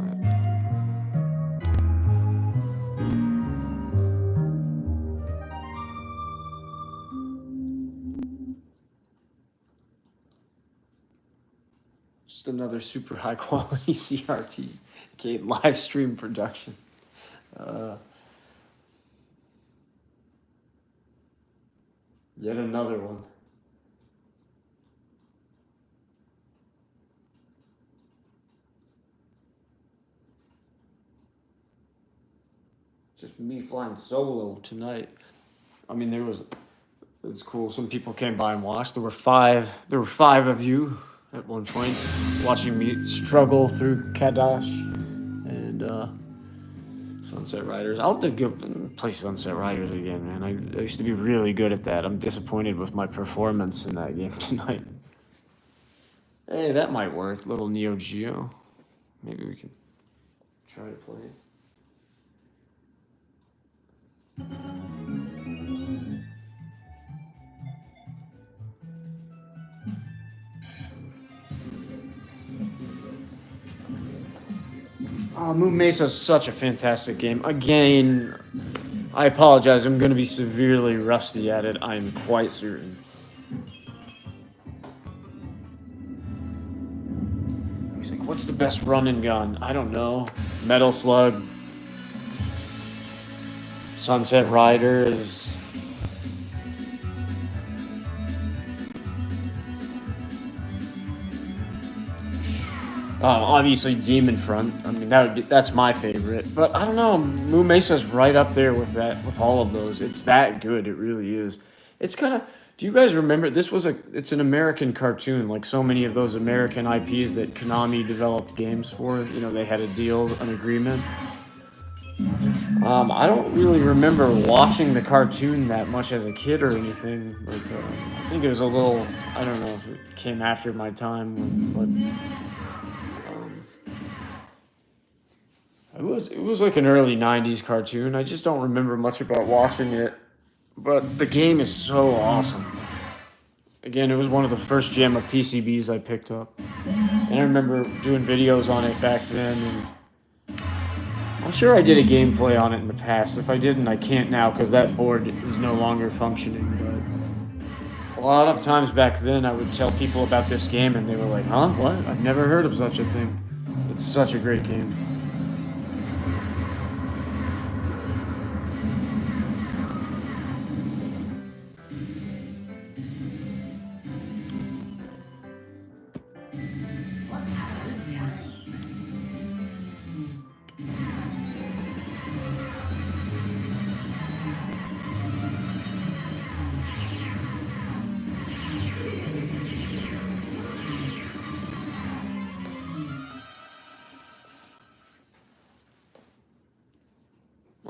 Just another super high quality CRT. Okay, live stream production. Yet another one. Just me flying solo tonight. I mean, it's cool. Some people came by and watched. There were five of you at one point watching me struggle through Kadash and Sunset Riders. I'll have to go play Sunset Riders again, man. I used to be really good at that. I'm disappointed with my performance in that game tonight. Hey, that might work. Little Neo Geo. Maybe we can try to play it. Oh, Moon Mesa is such a fantastic game. Again, I apologize. I'm going to be severely rusty at it. I'm quite certain. He's like, what's the best run and gun? I don't know. Metal Slug. Sunset Riders. Obviously Demon Front. I mean, that's my favorite. But I don't know, Moon Mesa's right up there with all of those. It's that good. It really is. It's kind of. Do you guys remember? It's an American cartoon, like so many of those American IPs that Konami developed games for. You know, they had a deal, an agreement. I don't really remember watching the cartoon that much as a kid or anything, but I think it was a little. I don't know if it came after my time, but. It was like an early 90s cartoon. I just don't remember much about watching it. But the game is so awesome. Again, it was one of the first JAMA PCBs I picked up. And I remember doing videos on it back then. And I'm sure I did a gameplay on it in the past. If I didn't, I can't now because that board is no longer functioning. But a lot of times back then, I would tell people about this game and they were like, huh? What? I've never heard of such a thing. It's such a great game.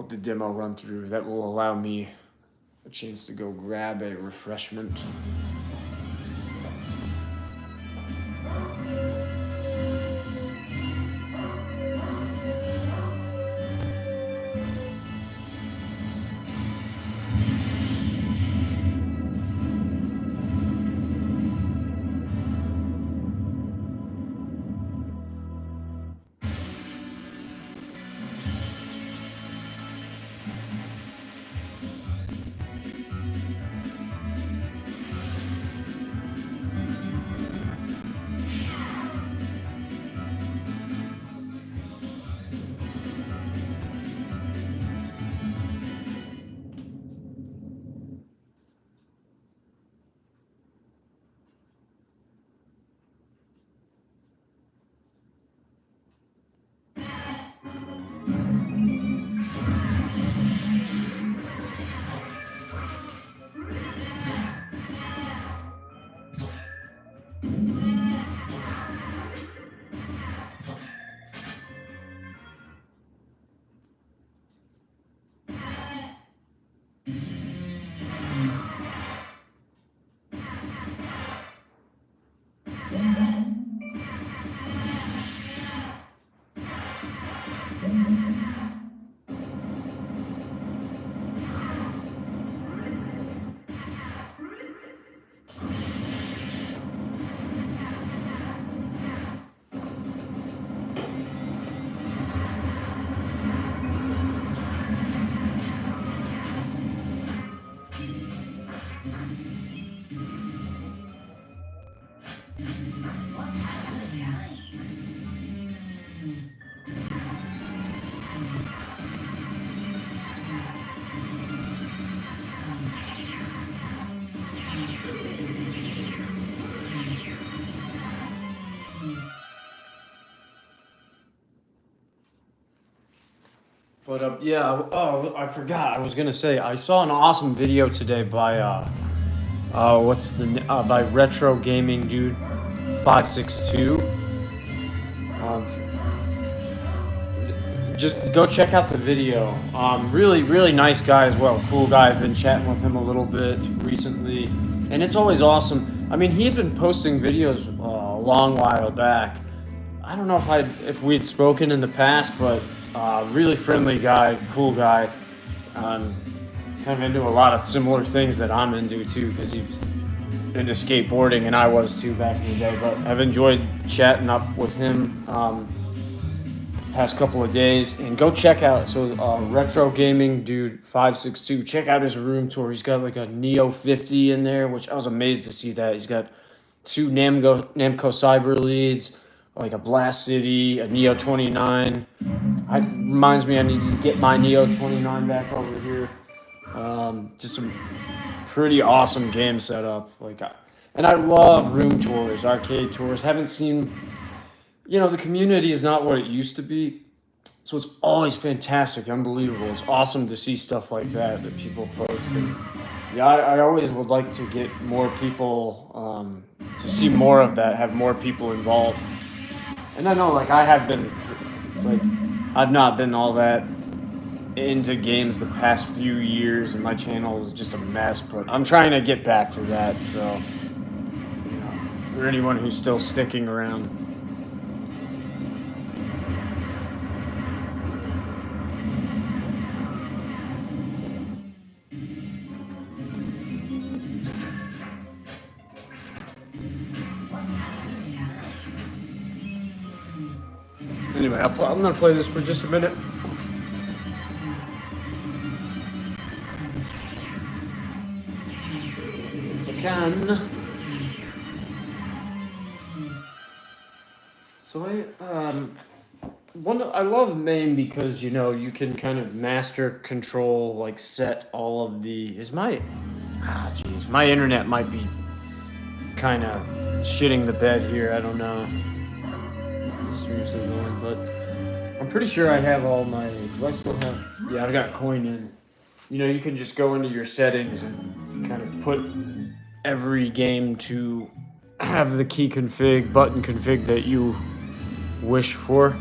The demo run through that will allow me a chance to go grab a refreshment. But yeah. Oh, I forgot. I was gonna say I saw an awesome video today by by Retro Gaming Dude 562. Um, just go check out the video. Really, really nice guy as well. Cool guy. I've been chatting with him a little bit recently, and it's always awesome. I mean, he had been posting videos a long while back. I don't know if we had spoken in the past, but really friendly guy, cool guy. Kind of into a lot of similar things that I'm into too, because he's into skateboarding and I was too back in the day. But I've enjoyed chatting up with him past couple of days. And go check out Retro Gaming Dude 562. Check out his room tour. He's got like a Neo 50 in there, which I was amazed to see that. He's got two Namco Cyber leads, like a Blast City, a Neo 29. Reminds me I need to get my Neo 29 back over here. Just some pretty awesome game setup. And I love room tours, arcade tours. Haven't seen, the community is not what it used to be. So it's always fantastic, unbelievable. It's awesome to see stuff like that people post. And yeah, I always would like to get more people, to see more of that, have more people involved. And I know, I have been, it's like, I've not been all that into games the past few years, and my channel is just a mess, but I'm trying to get back to that, so, for anyone who's still sticking around. Anyway, I'm going to play this for just a minute. If I can. So I love MAME because, you can kind of master control, set all of the... my internet might be kind of shitting the bed here. I don't know. Seriously going, but I'm pretty sure I have all my. Do I still have? Yeah, I've got coin in. You can just go into your settings and kind of put every game to have the key config, button config that you wish for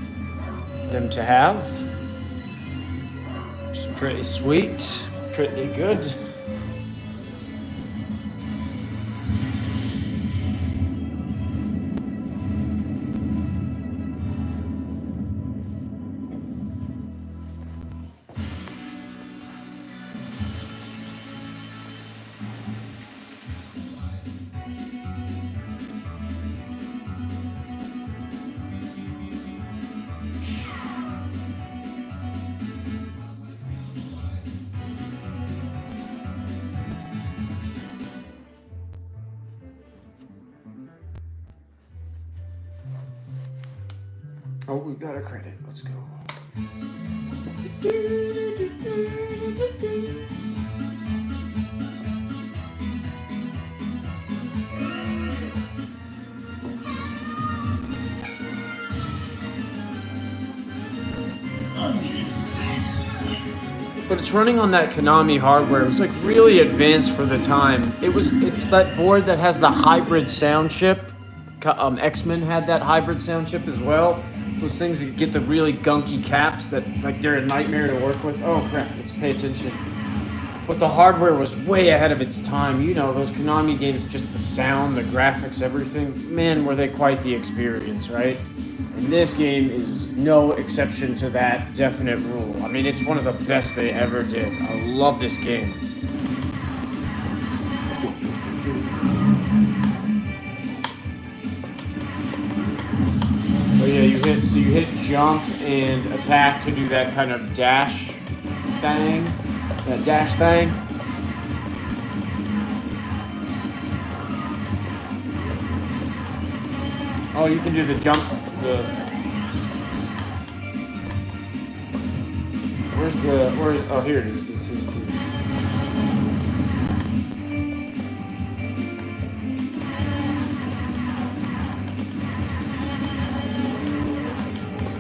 them to have. Which is pretty sweet, pretty good. Oh, we've got a credit. Let's go. But it's running on that Konami hardware. It was really advanced for the time. It's that board that has the hybrid sound chip. X-Men had that hybrid sound chip as well. Those things that get the really gunky caps that they're a nightmare to work with. Oh crap, let's pay attention. But the hardware was way ahead of its time. Those Konami games, just the sound, the graphics, everything. Man, were they quite the experience, right? And this game is no exception to that definite rule. I mean, it's one of the best they ever did. I love this game. Oh yeah, you hit jump and attack to do that kind of dash thing. That dash thing. Oh, you can do the jump. Oh, here it is.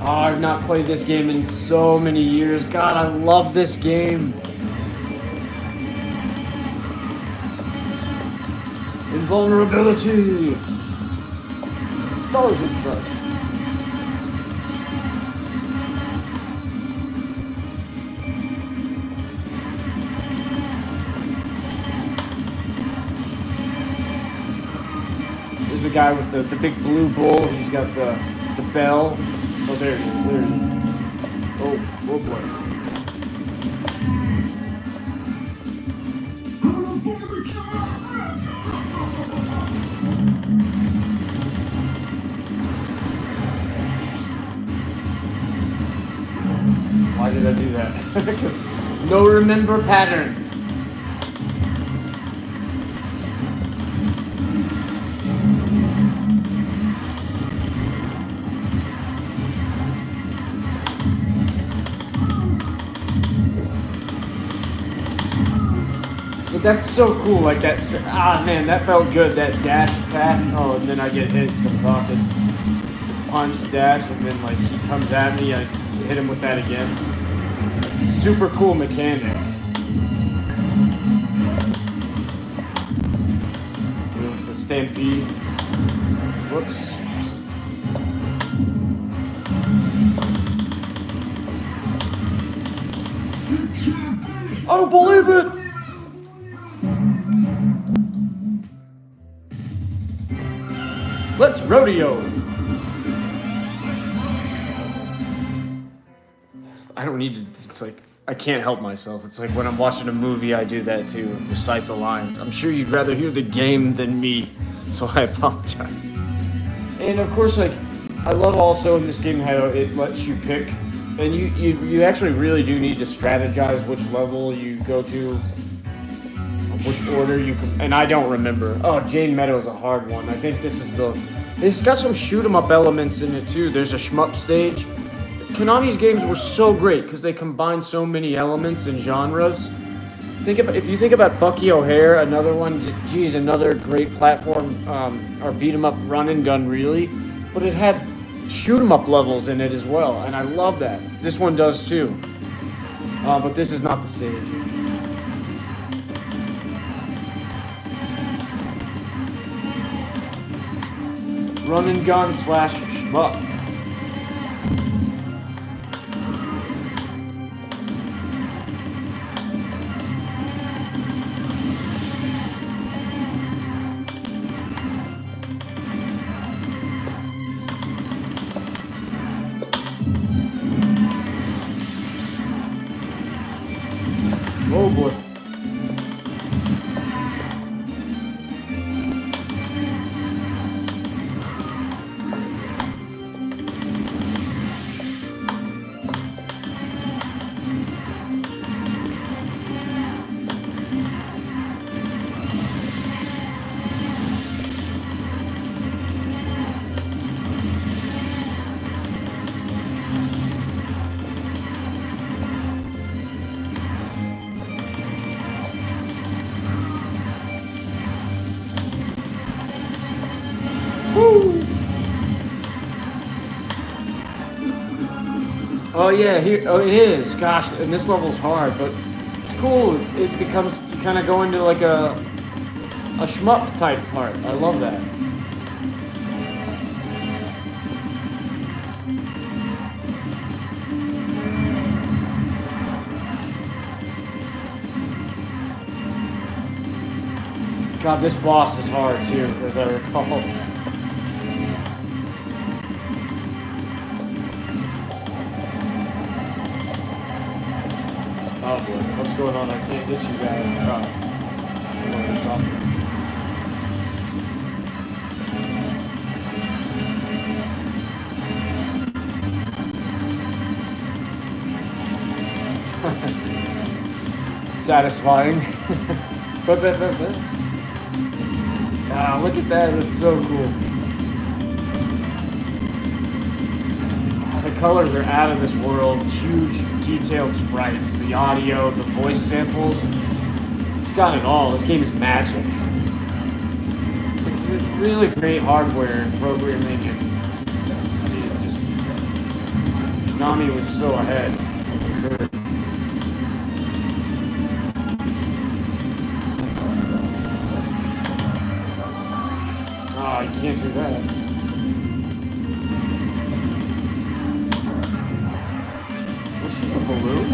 I've not played this game in so many years. God, I love this game. Invulnerability. Stars and such. There's the guy with the big blue bull. He's got the bell. Oh, there it is. There it is. Oh boy. Why did I do that? Because no remember pattern. But that's so cool, like that. Man, that felt good. That dash attack. Oh, and then I get hit. So I'm talking. Punch, dash, and then like he comes at me. I hit him with that again. It's a super cool mechanic. The stampede. Whoops. I don't believe it! Let's rodeo! I don't need to, it's like, I can't help myself. It's like when I'm watching a movie, I do that too, recite the lines. I'm sure you'd rather hear the game than me, so I apologize. And of course, like, I love also in this game how it lets you pick, and you actually really do need to strategize which level you go to, which order you can, and I don't remember. Oh, Jane Meadow's a hard one. I think this is it's got some shoot 'em up elements in it too. There's a shmup stage. Konami's games were so great because they combine so many elements and genres. If you think about Bucky O'Hare, another one, geez, another great platform or beat 'em up run and gun really, but it had shoot 'em up levels in it as well, and I love that. This one does too, but this is not the stage. Run and gun / shmup. Oh boy. Oh yeah, it is. Gosh, and this level's hard, but it's cool. It becomes, you kind of go into like a shmup type part. I love that. God, this boss is hard too, as I recall. Oh boy, what's going on? I can't get you guys. Oh. I don't know what I'm talking about. Satisfying. But. Ah, look at that, it's so cool. The colors are out of this world, huge detailed sprites, the audio, the voice samples. It's got it all. This game is magic. It's like really great hardware and programming, and I mean, just Nami was so ahead. Ah, you can't do that. Was she a balloon?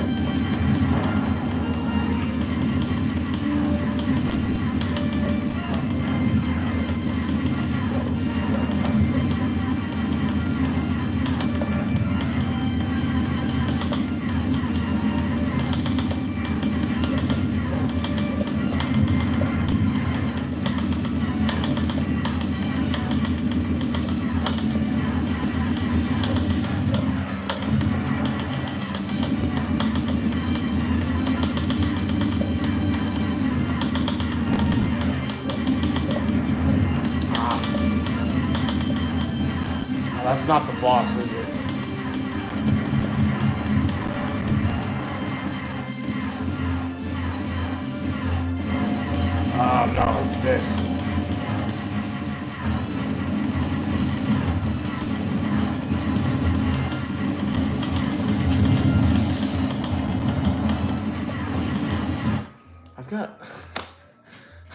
That's not the boss, is it? Oh no, it's this.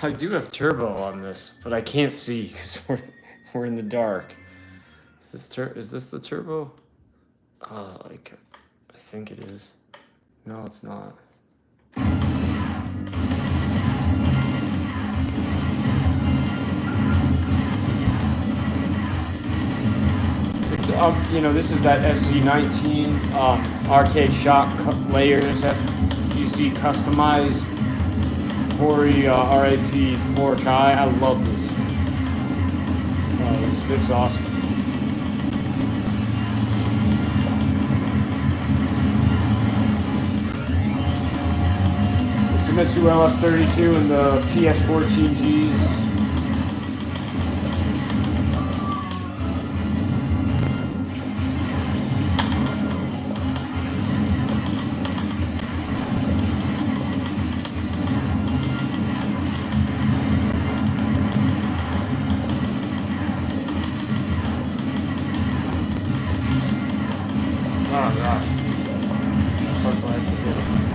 I do have turbo on this, but I can't see because we're in the dark. Is this the turbo? I think it is. No, it's not. This is that SC19 arcade shock layers FGC customized Hori RAP 4Kai. I love this. This looks awesome. The Sumitsu LS32 and the PS14Gs. Oh gosh. That's what I have to do.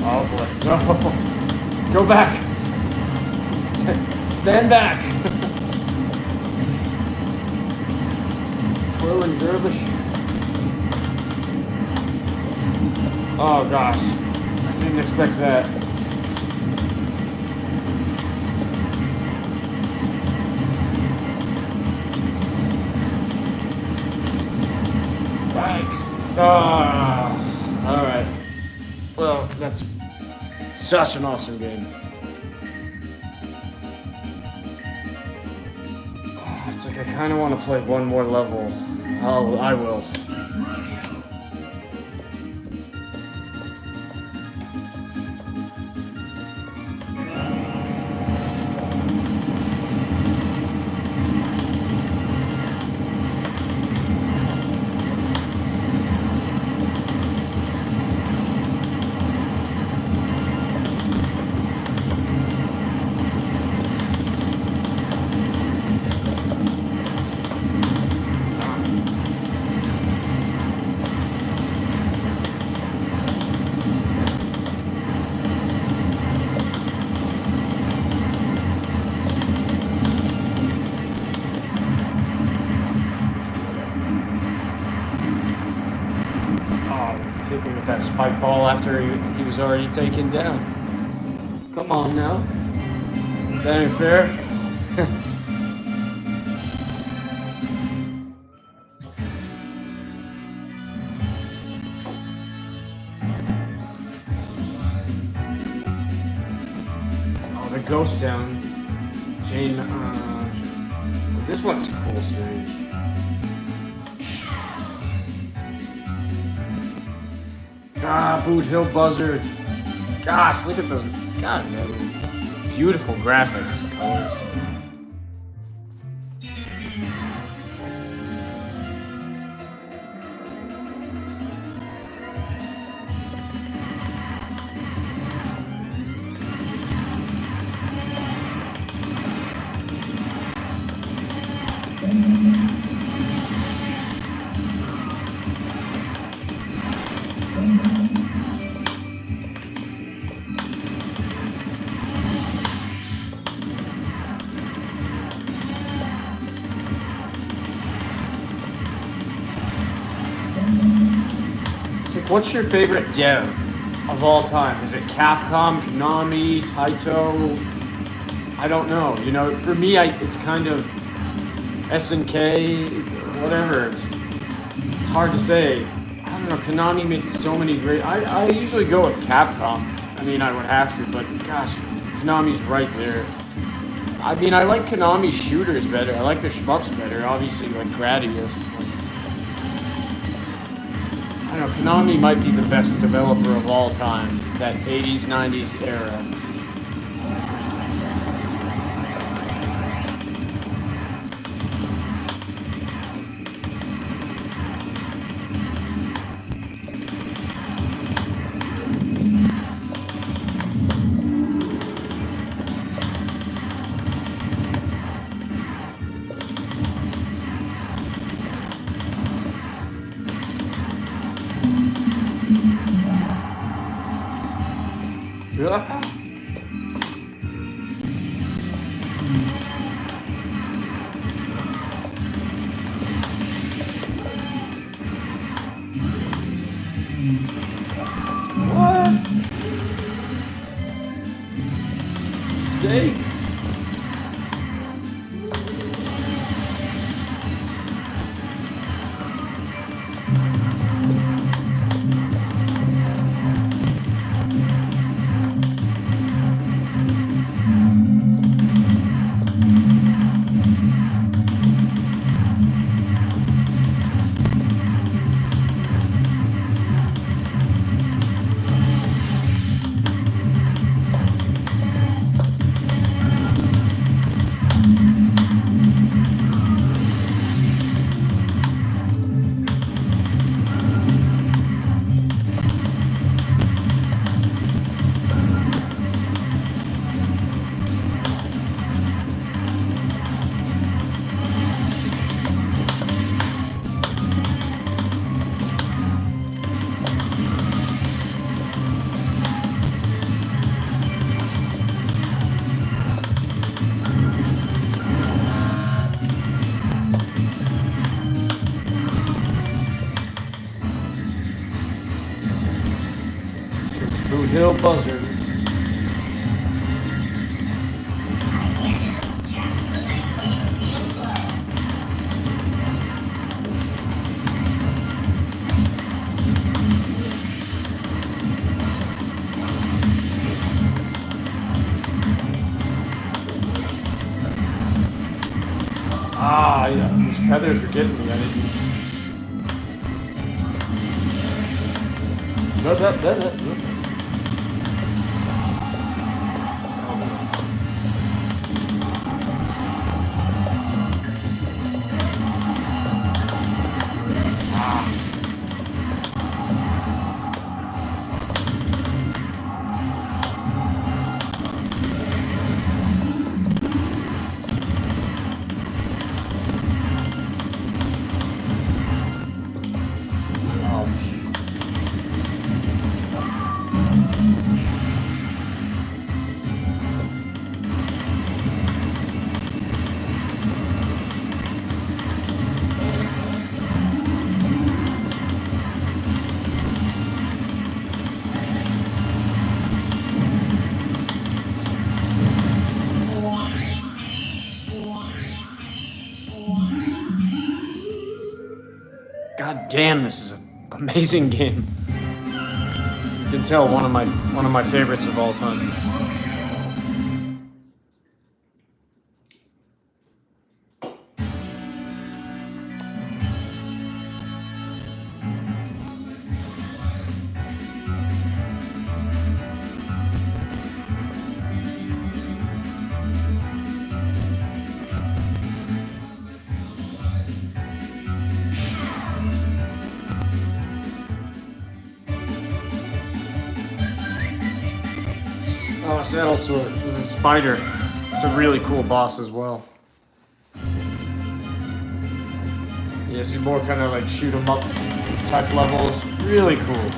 Oh boy, no. Go back. Stand back. Twirling dervish. Oh gosh, I didn't expect that. Thanks. Alright. Well, that's such an awesome game. It's like I kind of want to play one more level. Oh, I will. hit me with that spike ball after he was already taken down. Come on now. That ain't fair. Oh, the ghost down. Jane, this one's cool stage. Ah, Boot Hill Buzzard. Gosh, look at those. God, man. Beautiful graphics, colors. What's your favorite dev of all time? Is it Capcom, Konami, Taito? I don't know. You know, for me, it's kind of SNK, whatever. It's hard to say. I don't know. Konami made so many great. I usually go with Capcom. I mean, I would have to, but gosh, Konami's right there. I mean, I like Konami shooters better. I like the shmups better. Obviously, like Gradius. I don't know, Konami might be the best developer of all time, that 80s, 90s era. What? Steak? Boot Hill Buzzard. Ah, yeah, these feathers are getting me. I didn't. No. God damn, this is an amazing game. You can tell one of my favorites of all time. Oh, Saddle Sword. This is a spider. It's a really cool boss as well. Yeah, so more kind of like shoot 'em up type levels. Really cool.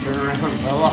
Turn around, fella.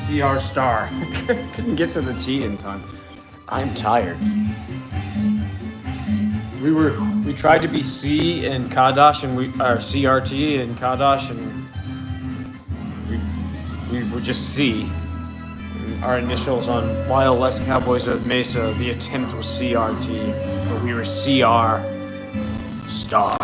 CR star. Couldn't get to the T in time. I'm tired. We tried to be C in Kadash and CRT in Kadash and we were just C. Our initials on Wild West Cowboys of Mesa, the attempt was CRT, but we were CR star.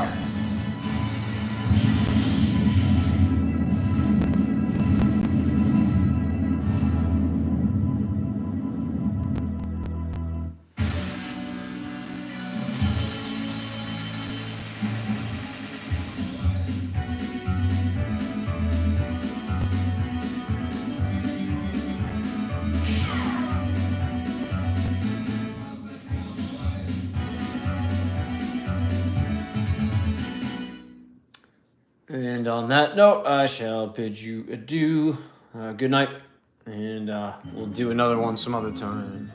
And on that note, I shall bid you adieu. Good night, and we'll do another one some other time.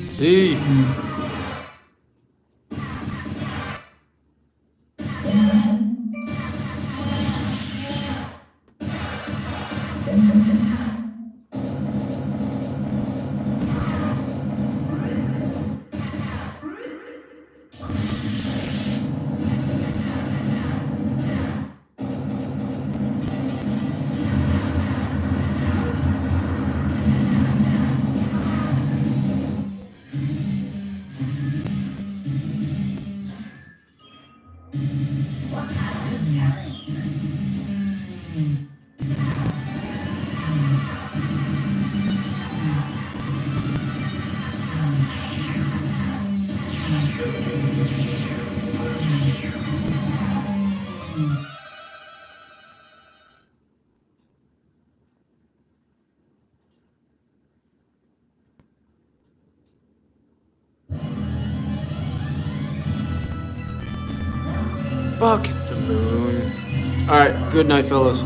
See. Bucket the moon. Alright, good night, fellas.